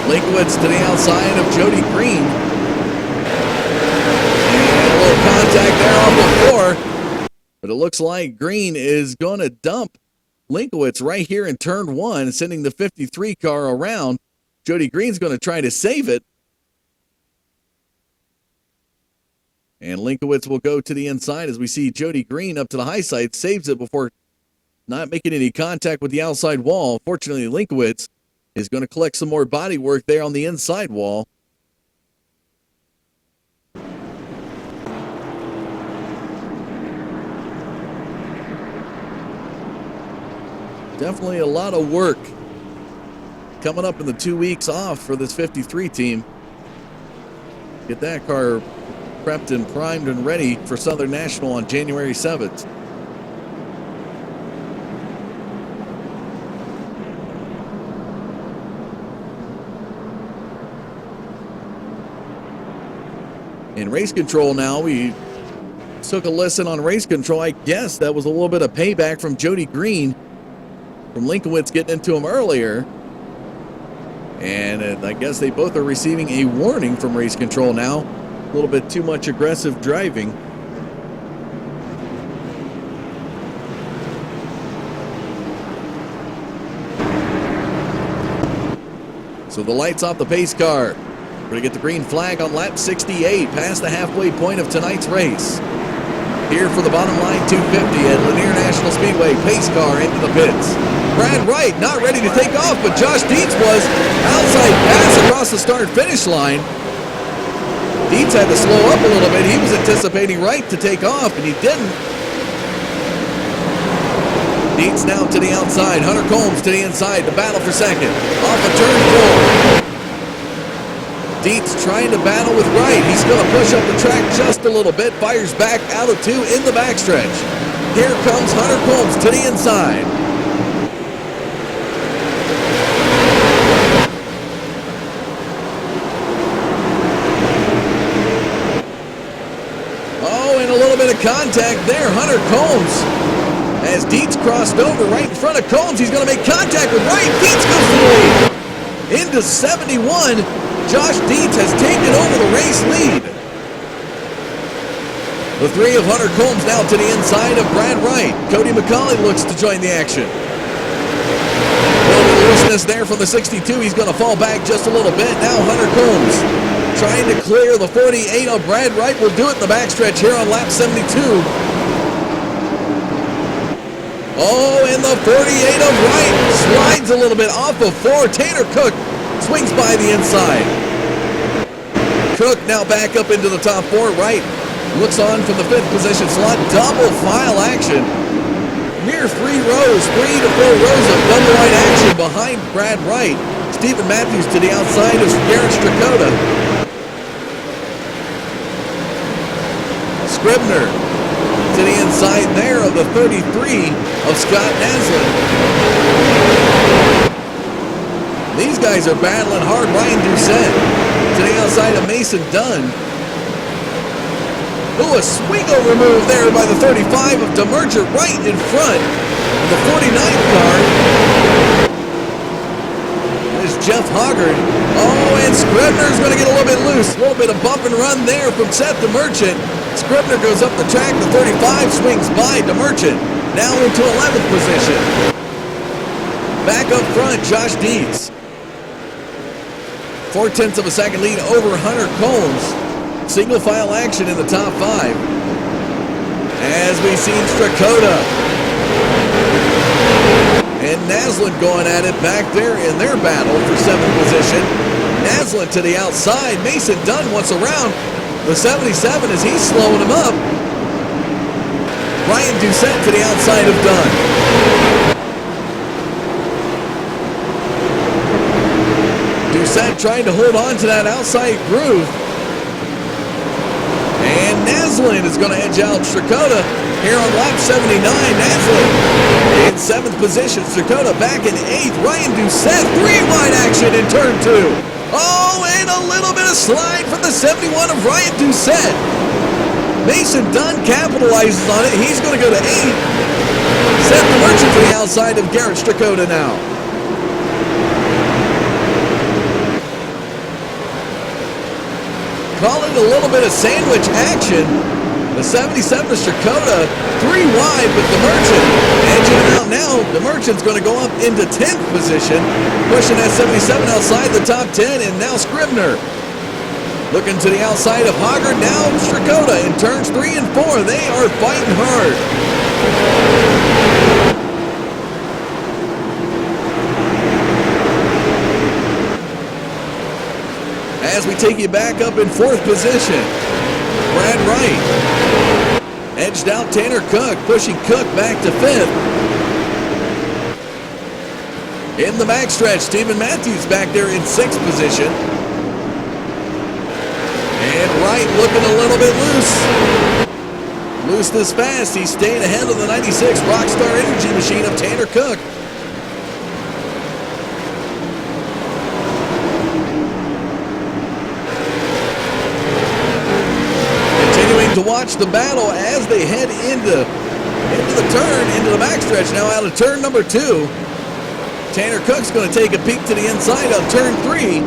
Linkowitz to the outside of Jody Green. And a little contact there on the 4. But it looks like Green is going to dump Linkowitz right here in turn 1, sending the 53 car around. Jody Green's going to try to save it. And Linkowitz will go to the inside as we see Jody Green up to the high side, saves it before not making any contact with the outside wall. Fortunately, Linkowitz is going to collect some more body work there on the inside wall. Definitely a lot of work coming up in the 2 weeks off for this 53 team. Get that car prepped and primed and ready for Southern National on January 7th. In race control now, we took a listen on race control. I guess that was a little bit of payback from Jody Green, from Linkowitz getting into him earlier. And I guess they both are receiving a warning from race control now. A little bit too much aggressive driving. So the lights off the pace car. We're going to get the green flag on lap 68, past the halfway point of tonight's race. Here for the bottom line 250 at Lanier National Speedway, pace car into the pits. Brad Wright not ready to take off, but Josh Dietz was. Outside pass across the start-finish line. Dietz had to slow up a little bit. He was anticipating Wright to take off, and he didn't. Dietz now to the outside. Hunter Combs to the inside. The battle for second. Off of turn 4. Dietz trying to battle with Wright. He's going to push up the track just a little bit. Fires back out of 2 in the backstretch. Here comes Hunter Combs to the inside. Oh, and a little bit of contact there. Hunter Combs, as Dietz crossed over right in front of Combs. He's going to make contact with Wright. Dietz goes to the lead. Into 71. Josh Dietz has taken over the race lead. The three of Hunter Combs now to the inside of Brad Wright. Cody McCauley looks to join the action. A little bit of looseness there from the 62. He's going to fall back just a little bit. Now Hunter Combs trying to clear the 48 of Brad Wright. Will do it in the backstretch here on lap 72. Oh, and the 48 of Wright slides a little bit off of 4. Tanner Cook swings by the inside. Cook now back up into the top 4. Wright looks on from the 5th position slot. Double file action. Near 3 rows, 3 to 4 rows of double line action behind Brad Wright. Stephen Matthews to the outside of Garrett Strakota. Scribner to the inside there of the 33 of Scott Naslin. These guys are battling hard. Ryan Doucette to the outside of Mason Dunn. Ooh, a swing over move there by the 35 of DeMerchant right in front of the 49th car. There's Jeff Hoggard. Oh, and Scribner's going to get a little bit loose. A little bit of bump and run there from Seth DeMerchant. Scribner goes up the track. The 35 swings by DeMerchant. Now into 11th position. Back up front, Josh Dietz. 0.4 of a second lead over Hunter Combs. Single file action in the top 5. As we've seen Strakota and Naslin going at it back there in their battle for 7th position. Naslin to the outside. Mason Dunn wants around the 77 as he's slowing him up. Ryan Doucette to the outside of Dunn. Doucette trying to hold on to that outside groove. And Naslin is going to edge out Strakota here on lap 79. Naslin in 7th position. Strakota back in 8th. Ryan Doucette, 3 wide action in turn 2. Oh, and a little bit of slide from the 71 of Ryan Doucette. Mason Dunn capitalizes on it. He's going to go to 8th. Seth DeMerchant to the outside of Garrett Strakota now. Call it a little bit of sandwich action. The 77 of Strakota, 3 wide with DeMerchant. Edging him out now. DeMerchant's going to go up into 10th position. Pushing that 77 outside the top 10. And now Scribner. Looking to the outside of Hoggard. Now Strakota in turns 3 and 4. They are fighting hard. As we take you back up in 4th position, Brad Wright edged out Tanner Cook, pushing Cook back to 5th. In the backstretch, Stephen Matthews back there in 6th position. And Wright looking a little bit loose. Loose this fast, he's staying ahead of the 96 Rockstar Energy machine of Tanner Cook. To watch the battle as they head into the turn, into the backstretch now out of turn number 2. Tanner Cook's going to take a peek to the inside of turn 3.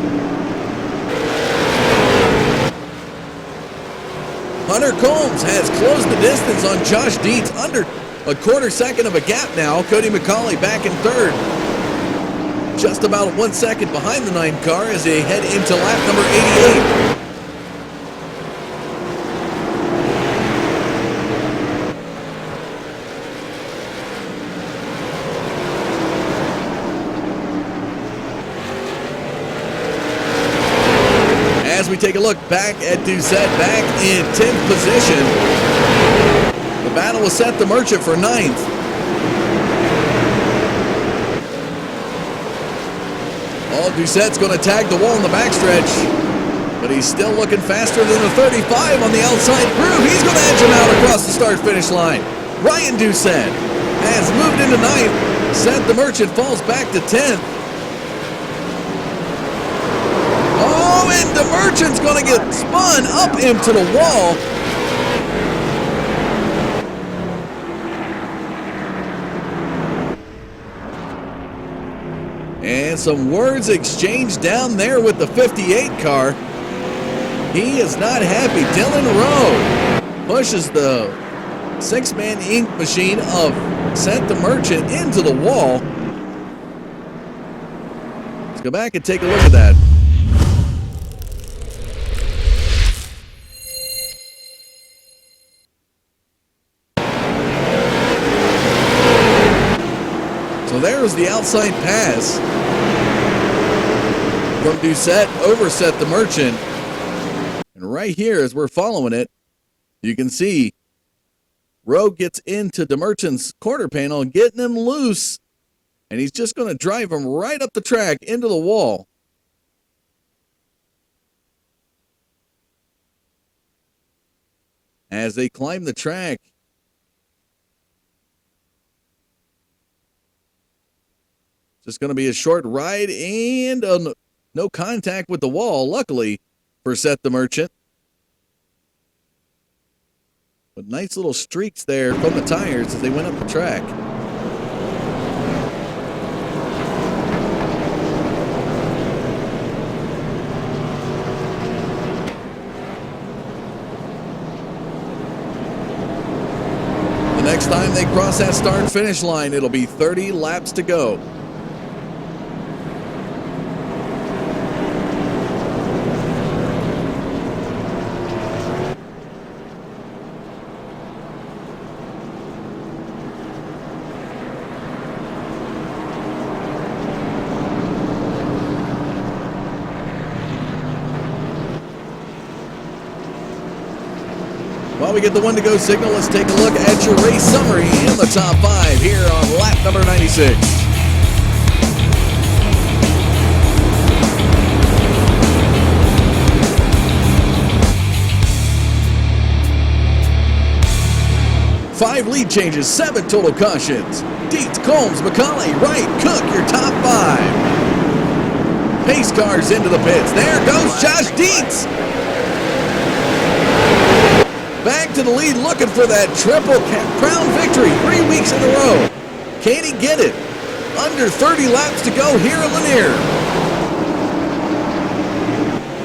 Hunter Combs has closed the distance on Josh Dietz, under a 1/4 second of a gap now. Cody McCauley back in 3rd. Just about 1 second behind the 9 car as they head into lap number 88. As we take a look back at Doucette, back in 10th position. The battle was Seth DeMerchant for 9th. Oh, Doucette's going to tag the wall in the backstretch, but he's still looking faster than the 35 on the outside groove. He's going to edge him out across the start-finish line. Ryan Doucette has moved into 9th. Seth DeMerchant falls back to 10th. And DeMerchant's going to get spun up into the wall. And some words exchanged down there with the 58 car. He is not happy. Dylan Rowe pushes the six-man ink machine of Seth the Merchant into the wall. Let's go back and take a look at that. So there's the outside pass from Doucette over Seth the Merchant. And right here, as we're following it, you can see Rowe gets into the Merchant's quarter panel, getting him loose. And he's just going to drive him right up the track into the wall. As they climb the track, just going to be a short ride and no contact with the wall, luckily, for Seth the Merchant. But nice little streaks there from the tires as they went up the track. The next time they cross that start-finish line, it'll be 30 laps to go. While we get the one-to-go signal, let's take a look at your race summary in the top 5 here on lap number 96. Five lead changes, 7 total cautions. Dietz, Combs, McCauley, Wright, Cook, your top 5. Pace cars into the pits. There goes Josh Dietz. Back to the lead, looking for that triple crown victory 3 weeks in a row. Can he get it? Under 30 laps to go here at Lanier.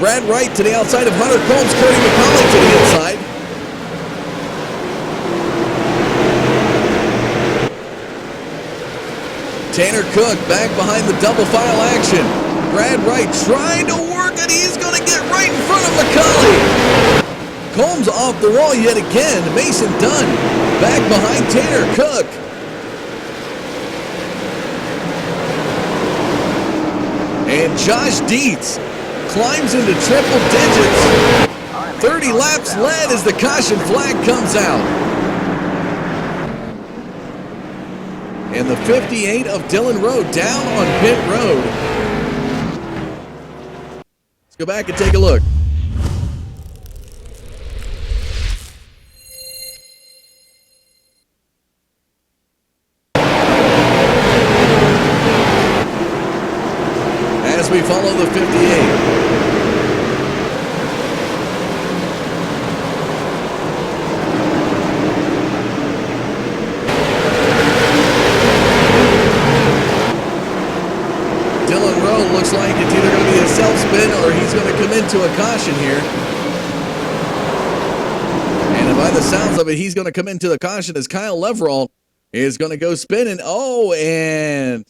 Brad Wright to the outside of Hunter Combs, Cody McCauley to the inside. Tanner Cook back behind the double file action. Brad Wright trying to work it. He's going to get right in front of McCauley. Combs off the wall yet again. Mason Dunn back behind Tanner Cook. And Josh Dietz climbs into triple digits. 30 laps led as the caution flag comes out. And the 58 of Dylan Rowe down on pit road. Let's go back and take a look. We follow the 58. Dylan Rowe looks like it's either going to be a self-spin or he's going to come into a caution here. And by the sounds of it, he's going to come into the caution as Kyle Leverall is going to go spinning. Oh, and...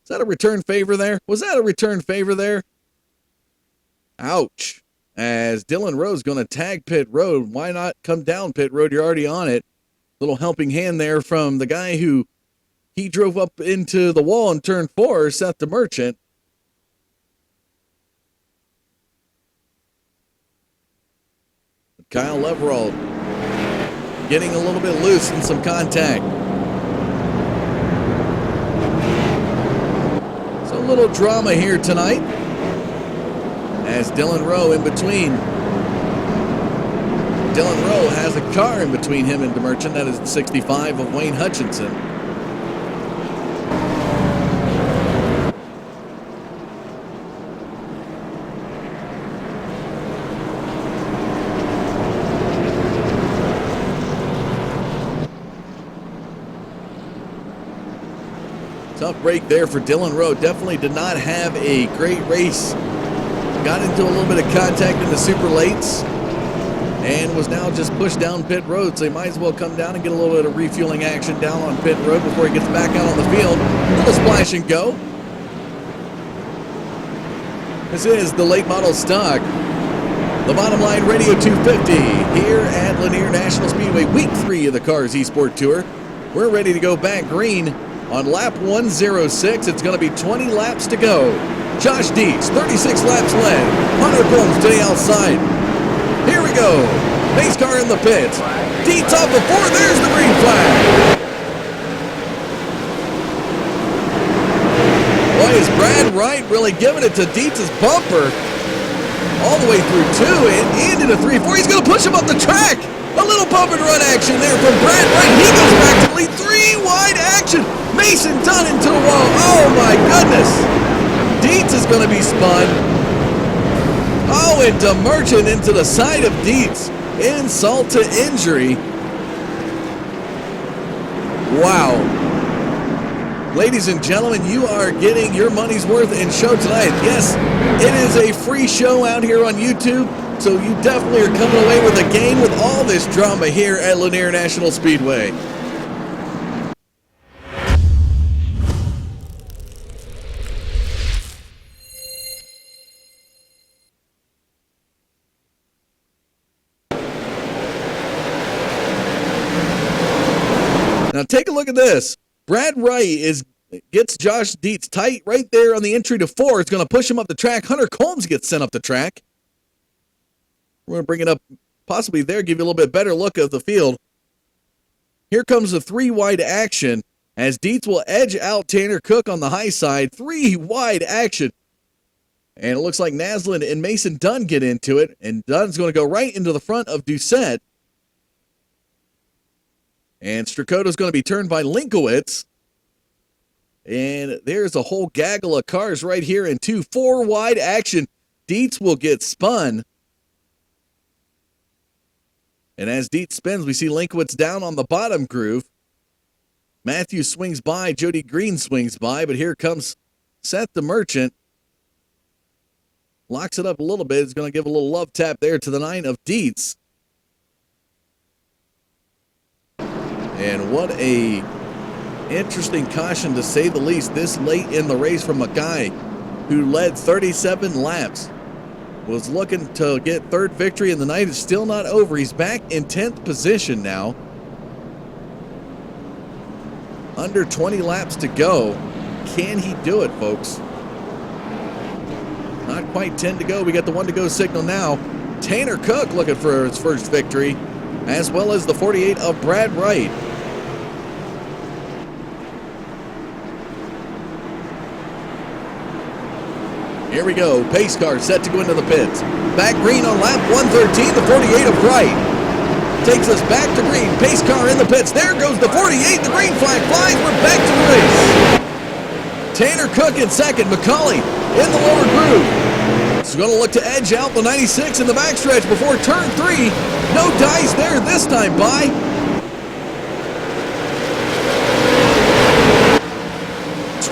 is that a return favor there? Was that a return favor there? Ouch. As Dylan Rowe's going to tag pit road. Why not come down pit road? You're already on it. Little helping hand there from the guy who he drove up into the wall in turn 4, Seth the Merchant. Kyle Leverall getting a little bit loose in some contact. A little drama here tonight as Dylan Rowe in between. Dylan Rowe has a car in between him and DeMerchant. That is the 65 of Wayne Hutchinson. Tough break there for Dylan Rowe. Definitely did not have a great race. Got into a little bit of contact in the super lates. and was now just pushed down pit road, so he might as well come down and get a little bit of refueling action down on pit road before he gets back out on the field. A little splash and go. This is the late model stock, the Bottom Line Radio 250 here at Lanier National Speedway, week 3 of the Cars eSport Tour. We're ready to go back green on lap 106. It's going to be 20 laps to go. Josh Dietz, 36 laps led. Hunter Combs to the outside. Here we go. Pace car in the pits. Dietz off of 4. There's the green flag. Boy, is Brad Wright really giving it to Dietz's bumper all the way through 2 and into 3-4. He's going to push him up the track. A little bump and run action there from Brad Wright. He goes back to the lead. 3 wide action. Mason Dunn into the wall. Oh my goodness. Dietz is going to be spun. Oh, and DeMerchant into the side of Dietz. Insult to injury. Wow. Ladies and gentlemen, you are getting your money's worth in show tonight. Yes, it is a free show out here on YouTube, so you definitely are coming away with a gain with all this drama here at Lanier National Speedway. Now take a look at this. Brad Wright gets Josh Dietz tight right there on the entry to 4. It's going to push him up the track. Hunter Combs gets sent up the track. We're going to bring it up possibly there, give you a little bit better look of the field. Here comes the 3 wide action as Dietz will edge out Tanner Cook on the high side. 3 wide action. And it looks like Naslund and Mason Dunn get into it. And Dunn's going to go right into the front of Doucette. And Strakota's going to be turned by Linkowitz. And there's a whole gaggle of cars right here in 2. 4 wide action. Dietz will get spun. And as Dietz spins, we see Linkowitz down on the bottom groove. Matthews swings by. Jody Green swings by. But here comes Seth DeMerchant. Locks it up a little bit. He's going to give a little love tap there to the 9 of Dietz. And what a interesting caution, to say the least, this late in the race from a guy who led 37 laps. Was looking to get 3rd victory, and the night is still not over. He's back in 10th position now. Under 20 laps to go. Can he do it, folks? Not quite 10 to go. We got the 1 to go signal now. Tanner Cook looking for his first victory, as well as the 48 of Brad Wright. Here we go. Pace car set to go into the pits. Back green on lap 113, the 48 of Wright. Takes us back to green. Pace car in the pits. There goes the 48. The green flag flies. We're back to the race. Tanner Cook in second. McCauley in the lower groove. He's going to look to edge out the 96 in the backstretch before turn 3. No dice there this time by.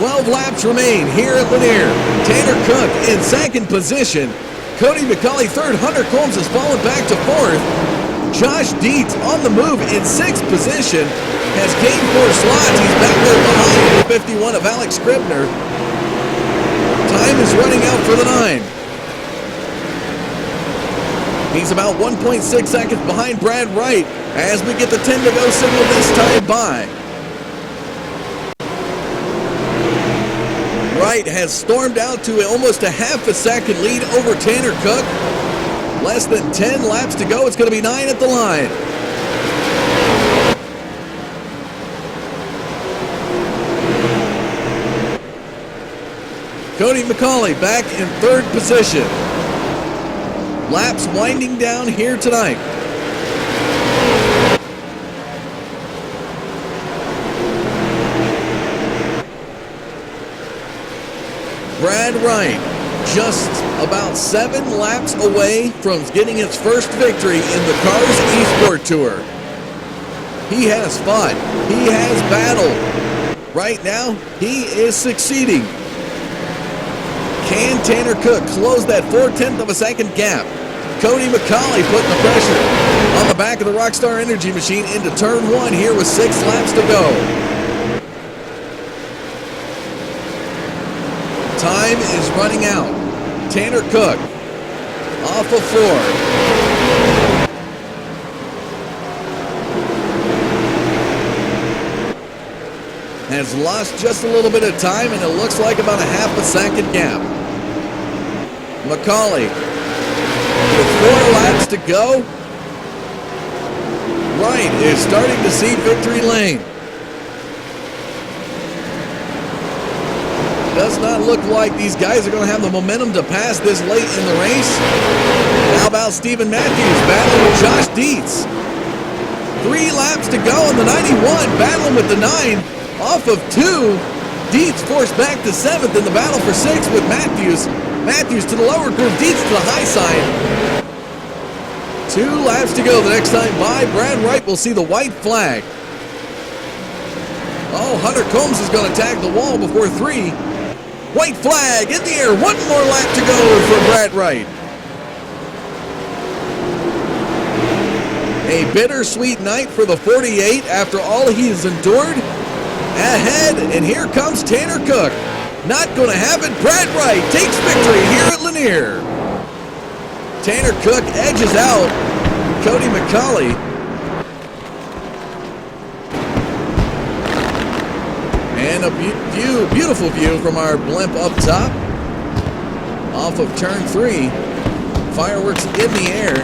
12 laps remain here at Lanier. Tanner Cook in second position. Cody McCauley third. Hunter Combs has fallen back to 4th. Josh Dietz on the move in 6th position. Has gained 4 slots. He's back there behind the 51 of Alex Scribner. Time is running out for the 9. He's about 1.6 seconds behind Brad Wright as we get the 10 to go signal this time by. Wright has stormed out to almost a half a second lead over Tanner Cook. Less than 10 laps to go. It's going to be 9 at the line. Cody McCauley back in 3rd position. Laps winding down here tonight. Brad Wright just about 7 laps away from getting his first victory in the Cars eSport Tour. He has fought. He has battled. Right now, he is succeeding. Can Tanner Cook close that 4/10 of a second gap? Cody McCauley putting the pressure. on the back of the Rockstar Energy machine into turn 1 here with 6 laps to go. Time is running out. Tanner Cook off of 4. Has lost just a little bit of time, and it looks like about a half a second gap. McCauley with 4 laps to go. Wright is starting to see victory lane. Does not look like these guys are going to have the momentum to pass this late in the race. How about Stephen Matthews battling with Josh Dietz? 3 laps to go in the 91, battling with the 9. Off of 2, Dietz forced back to 7th in the battle for 6 with Matthews. Matthews to the lower groove, Dietz to the high side. 2 laps to go. The next time by, Brad Wright will see the white flag. Oh, Hunter Combs is going to tag the wall before 3. White flag in the air. 1 more lap to go for Brad Wright. A bittersweet night for the 48 after all he has endured. Ahead, and here comes Tanner Cook. Not going to have it. Brad Wright takes victory here at Lanier. Tanner Cook edges out Cody McCauley. And a beautiful view from our blimp up top. Off of turn 3. Fireworks in the air.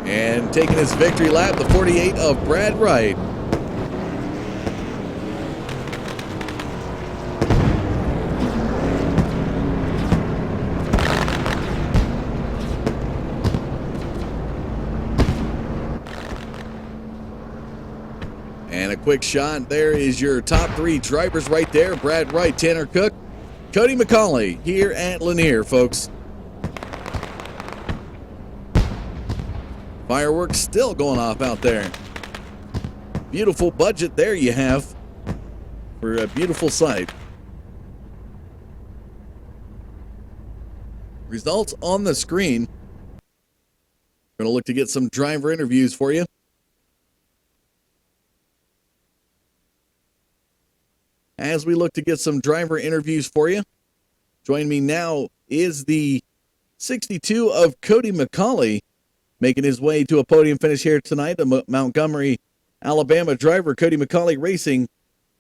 And taking his victory lap, the 48 of Brad Wright. And a quick shot. There is your top 3 drivers right there. Brad Wright, Tanner Cook, Cody McCauley here at Lanier, folks. Fireworks still going off out there. Beautiful budget there you have for a beautiful sight. Results on the screen. Going to look to get some driver interviews for you. As we look to get some driver interviews for you, join me now is the 62 of Cody McCauley, making his way to a podium finish here tonight. The Montgomery, Alabama driver, Cody McCauley Racing,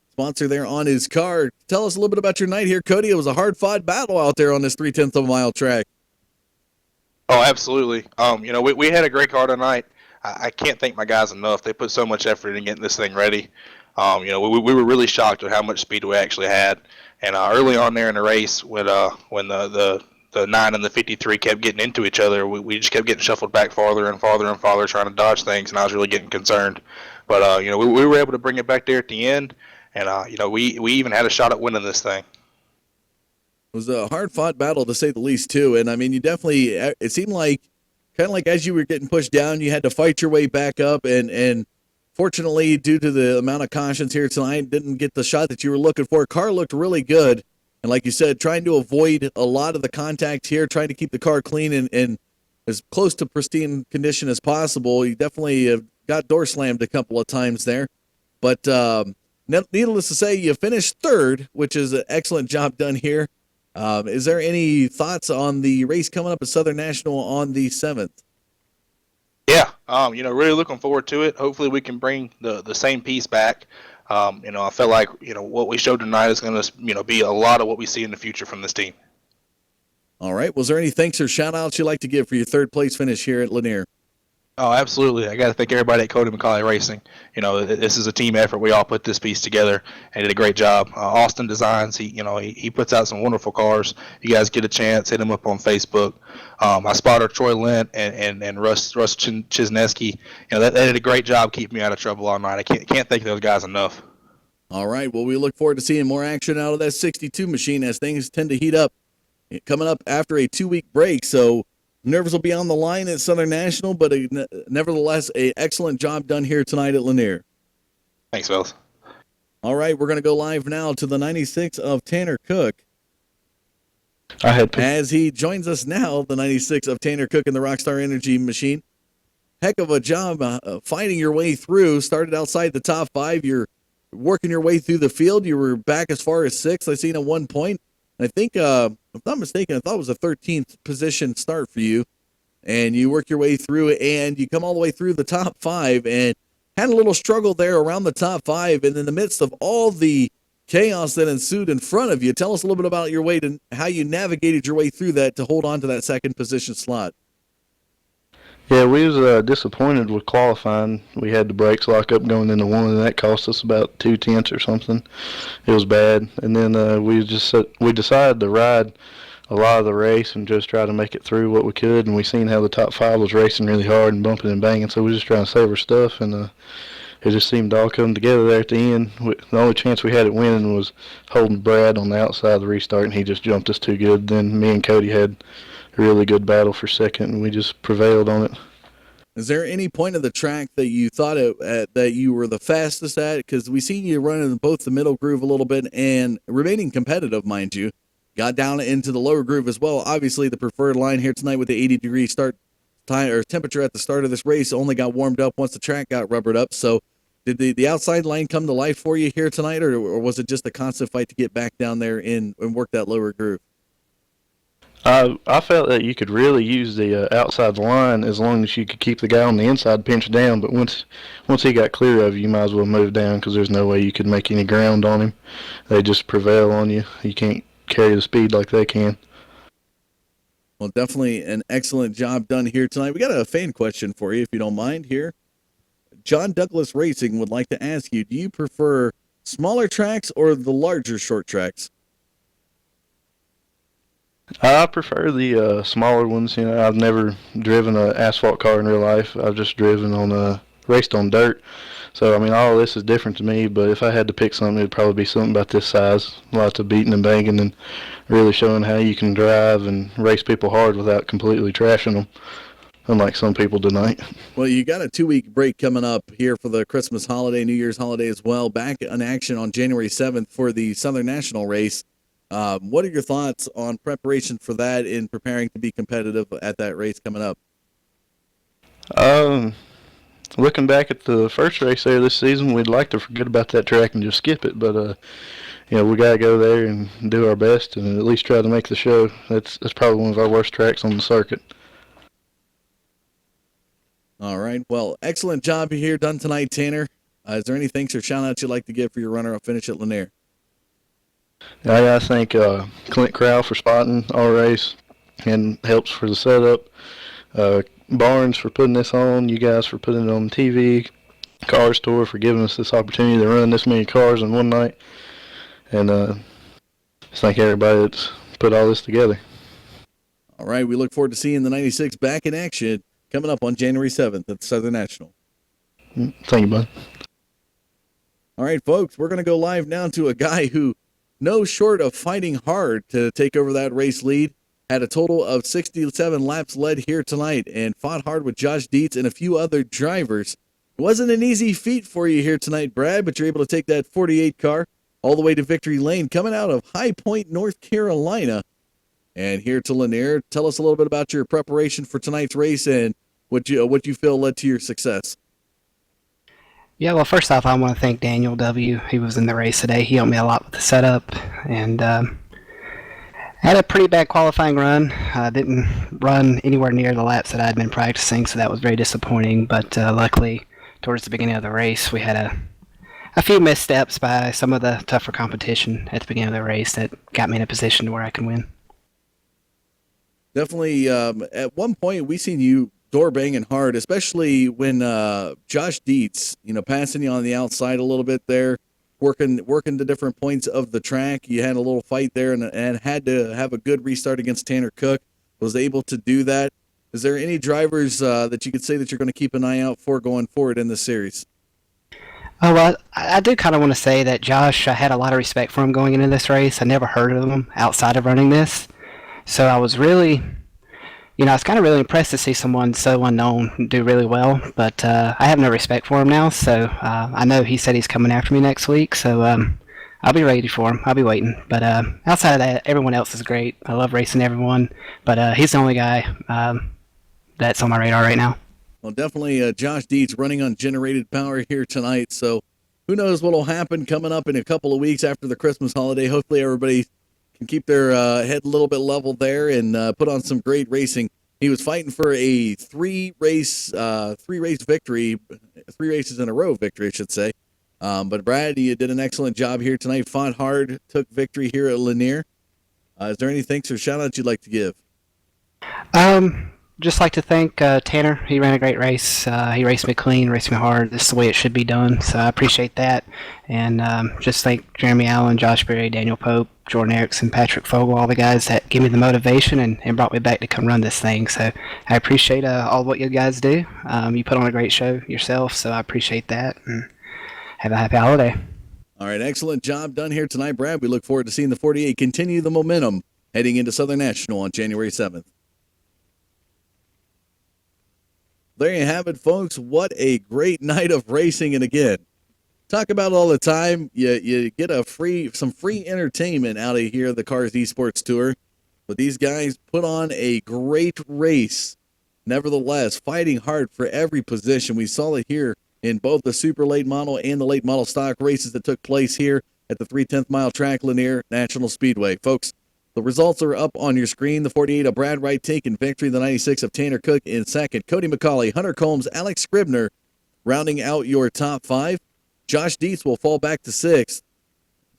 sponsor there on his car. Tell us a little bit about your night here, Cody. It was a hard-fought battle out there on this 0.3 of a mile track. Oh, absolutely. We had a great car tonight. I can't thank my guys enough. They put so much effort in getting this thing ready. We were really shocked at how much Speedway actually had. And early on there in the race, when the 9 and the 53 kept getting into each other, we just kept getting shuffled back farther and farther and farther, trying to dodge things, and I was really getting concerned. But we were able to bring it back there at the end, and we even had a shot at winning this thing. It was a hard-fought battle, to say the least, too. And, I mean, you definitely – it seemed like kind of like as you were getting pushed down, you had to fight your way back up, and fortunately, due to the amount of cautions here tonight, didn't get the shot that you were looking for. Car looked really good. And like you said, trying to avoid a lot of the contact here, trying to keep the car clean and as close to pristine condition as possible. You definitely got door slammed a couple of times there. But needless to say, you finished 3rd, which is an excellent job done here. Is there any thoughts on the race coming up at Southern National on the 7th? Yeah, really looking forward to it. Hopefully we can bring the same piece back. I feel like, what we showed tonight is going to, be a lot of what we see in the future from this team. All right. Was there any thanks or shout-outs you'd like to give for your 3rd place finish here at Lanier? Oh, absolutely. I got to thank everybody at Cody McCauley Racing. This is a team effort. We all put this piece together and did a great job. Austin Designs, he puts out some wonderful cars. You guys get a chance, hit him up on Facebook. My spotter, Troy Lent and Russ Chisneski, they did a great job keeping me out of trouble all night. I can't thank those guys enough. All right. Well, we look forward to seeing more action out of that 62 machine as things tend to heat up coming up after a 2-week break. So nerves will be on the line at Southern National, but nevertheless, an excellent job done here tonight at Lanier. Thanks, fellas. All right, we're going to go live now to the 96 of Tanner Cook. As he joins us now, the 96 of Tanner Cook in the Rockstar Energy machine. Heck of a job fighting your way through. Started outside the top 5. You're working your way through the field. You were back as far as 6th. I seen at 1 point. I think, if I'm not mistaken, I thought it was a 13th position start for you. And you work your way through, and you come all the way through the top 5, and had a little struggle there around the top 5. And in the midst of all the chaos that ensued in front of you, tell us a little bit about your way to how you navigated your way through that to hold on to that second position slot. Yeah, we was disappointed with qualifying. We had the brakes lock up going into one, and that cost us about 2/10 or something. It was bad. And then we decided to ride a lot of the race and just try to make it through what we could. And we seen how the top 5 was racing really hard and bumping and banging, so we were just trying to save our stuff. And it just seemed to all come together there at the end. The only chance we had at winning was holding Brad on the outside of the restart, and he just jumped us too good. Then me and Cody had a really good battle for second, and we just prevailed on it. Is there any point of the track that you thought that you were the fastest at? Because we seen you running both the middle groove a little bit and remaining competitive, mind you. Got down into the lower groove as well. Obviously, the preferred line here tonight with the 80-degree start time or temperature at the start of this race only got warmed up once the track got rubbered up. So did the outside line come to life for you here tonight, or was it just a constant fight to get back down there and work that lower groove? I felt that you could really use the outside line as long as you could keep the guy on the inside pinched down. But once he got clear of you, you might as well move down because there's no way you could make any ground on him. They just prevail on you. You can't carry the speed like they can. Well, definitely an excellent job done here tonight. We got a fan question for you, if you don't mind here. John Douglas Racing would like to ask you, do you prefer smaller tracks or the larger short tracks? I prefer the smaller ones. You know, I've never driven an asphalt car in real life. I've just driven raced on dirt. So, I mean, all of this is different to me, but if I had to pick something, it'd probably be something about this size. Lots of beating and banging and really showing how you can drive and race people hard without completely trashing them, unlike some people tonight. Well, you got a 2-week break coming up here for the Christmas holiday, New Year's holiday as well. Back in action on January 7th for the Southern National race. What are your thoughts on preparation for that in preparing to be competitive at that race coming up? Looking back at the first race there this season, we'd like to forget about that track and just skip it, but we got to go there and do our best and at least try to make the show. That's probably one of our worst tracks on the circuit. All right. Well, excellent job here done tonight, Tanner. Is there any thanks or shout-outs you'd like to give for your runner-up finish at Lanier? I got to thank Clint Crow for spotting our race and helps for the setup. Barnes for putting this on, you guys for putting it on TV, Cars Tour for giving us this opportunity to run this many cars in one night, and just thank everybody that's put all this together. All right, we look forward to seeing the 96 back in action coming up on January 7th at the Southern National. Thank you, bud. All right, folks, we're going to go live now to a guy who, no short of fighting hard to take over that race lead, had a total of 67 laps led here tonight and fought hard with Josh Dietz and a few other drivers. It wasn't an easy feat for you here tonight, Brad, but you're able to take that 48 car all the way to victory lane coming out of High Point, North Carolina. And here to Lanier, tell us a little bit about your preparation for tonight's race and what you feel led to your success. Yeah, well, first off, I want to thank Daniel W. He was in the race today. He helped me a lot with the setup, and had a pretty bad qualifying run. Didn't run anywhere near the laps that I had been practicing, so that was very disappointing. But luckily, towards the beginning of the race, we had a few missteps by some of the tougher competition at the beginning of the race that got me in a position to where I can win. Definitely, at one point, we seen you door banging hard, especially when Josh Dietz, passing you on the outside a little bit there, working the different points of the track. You had a little fight there and had to have a good restart against Tanner Cook. Was able to do that. Is there any drivers that you could say that you're going to keep an eye out for going forward in this series? Oh, well, I do kind of want to say that Josh, I had a lot of respect for him going into this race. I never heard of him outside of running this. So I was really I was kind of really impressed to see someone so unknown do really well, but I have no respect for him now, so I know he said he's coming after me next week, so I'll be ready for him. I'll be waiting. But outside of that, everyone else is great. I love racing everyone, but he's the only guy that's on my radar right now. Well, definitely Josh Dietz running on generated power here tonight, so who knows what will happen coming up in a couple of weeks after the Christmas holiday. Hopefully everybody can keep their head a little bit level there and put on some great racing. He was fighting for a three race victory, 3 races in a row victory, I should say. But Brad, you did an excellent job here tonight, fought hard, took victory here at Lanier. Is there any thanks or shout-outs you'd like to give? Just like to thank Tanner. He ran a great race. He raced me clean, raced me hard. This is the way it should be done, so I appreciate that. And just thank Jeremy Allen, Josh Berry, Daniel Pope, Jordan Erickson, Patrick Fogel, all the guys that give me the motivation and brought me back to come run this thing. So I appreciate all what you guys do. You put on a great show yourself, so I appreciate that. And have a happy holiday. All right, excellent job done here tonight, Brad. We look forward to seeing the 48 continue the momentum heading into Southern National on January 7th. There you have it, folks. What a great night of racing. And again, talk about it all the time. You get some free entertainment out of here, the Cars eSports Tour. But these guys put on a great race. Nevertheless, fighting hard for every position. We saw it here in both the super late model and the late model stock races that took place here at the 3/10 mile track Lanier National Speedway. Folks, the results are up on your screen. The 48 of Brad Wright taking victory. The 96 of Tanner Cook in second. Cody McCauley, Hunter Combs, Alex Scribner rounding out your top 5. Josh Dietz will fall back to 6th.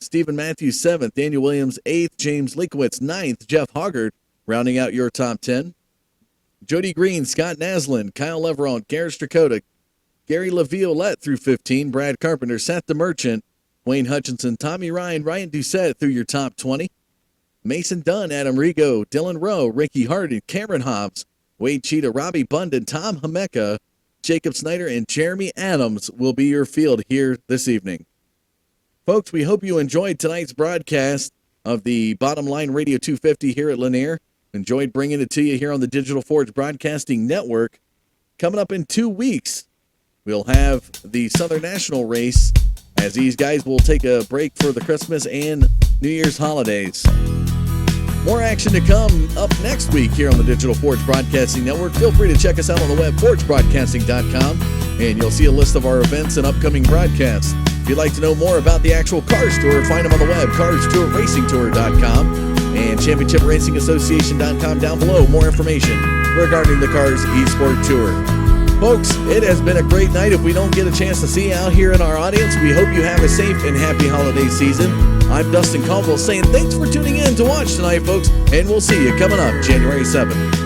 Stephen Matthews 7th. Daniel Williams 8th. James Leakowitz 9th. Jeff Hoggard rounding out your top 10. Jody Green, Scott Naslin, Kyle Leveron, Garrett Strakota, Gary LaViolette through 15. Brad Carpenter, Seth DeMerchant, Wayne Hutchinson, Tommy Ryan, Ryan Doucette through your top 20. Mason Dunn, Adam Rigo, Dylan Rowe, Ricky Hardin, Cameron Hobbs, Wade Cheetah, Robbie Bundon, Tom Hameka, Jacob Snyder, and Jeremy Adams will be your field here this evening. Folks, we hope you enjoyed tonight's broadcast of the Bottom Line Radio 250 here at Lanier. Enjoyed bringing it to you here on the Digital Forge Broadcasting Network. Coming up in 2 weeks, we'll have the Southern National race as these guys will take a break for the Christmas and New Year's holidays. More action to come up next week here on the Digital Forge Broadcasting Network. Feel free to check us out on the web, forgebroadcasting.com, and you'll see a list of our events and upcoming broadcasts. If you'd like to know more about the actual Cars Tour, find them on the web, carstourracingtour.com, and championshipracingassociation.com down below. More information regarding the Cars eSport Tour. Folks, it has been a great night. If we don't get a chance to see you out here in our audience, we hope you have a safe and happy holiday season. I'm Dustin Caldwell saying thanks for tuning in to watch tonight, folks, and we'll see you coming up January 7th.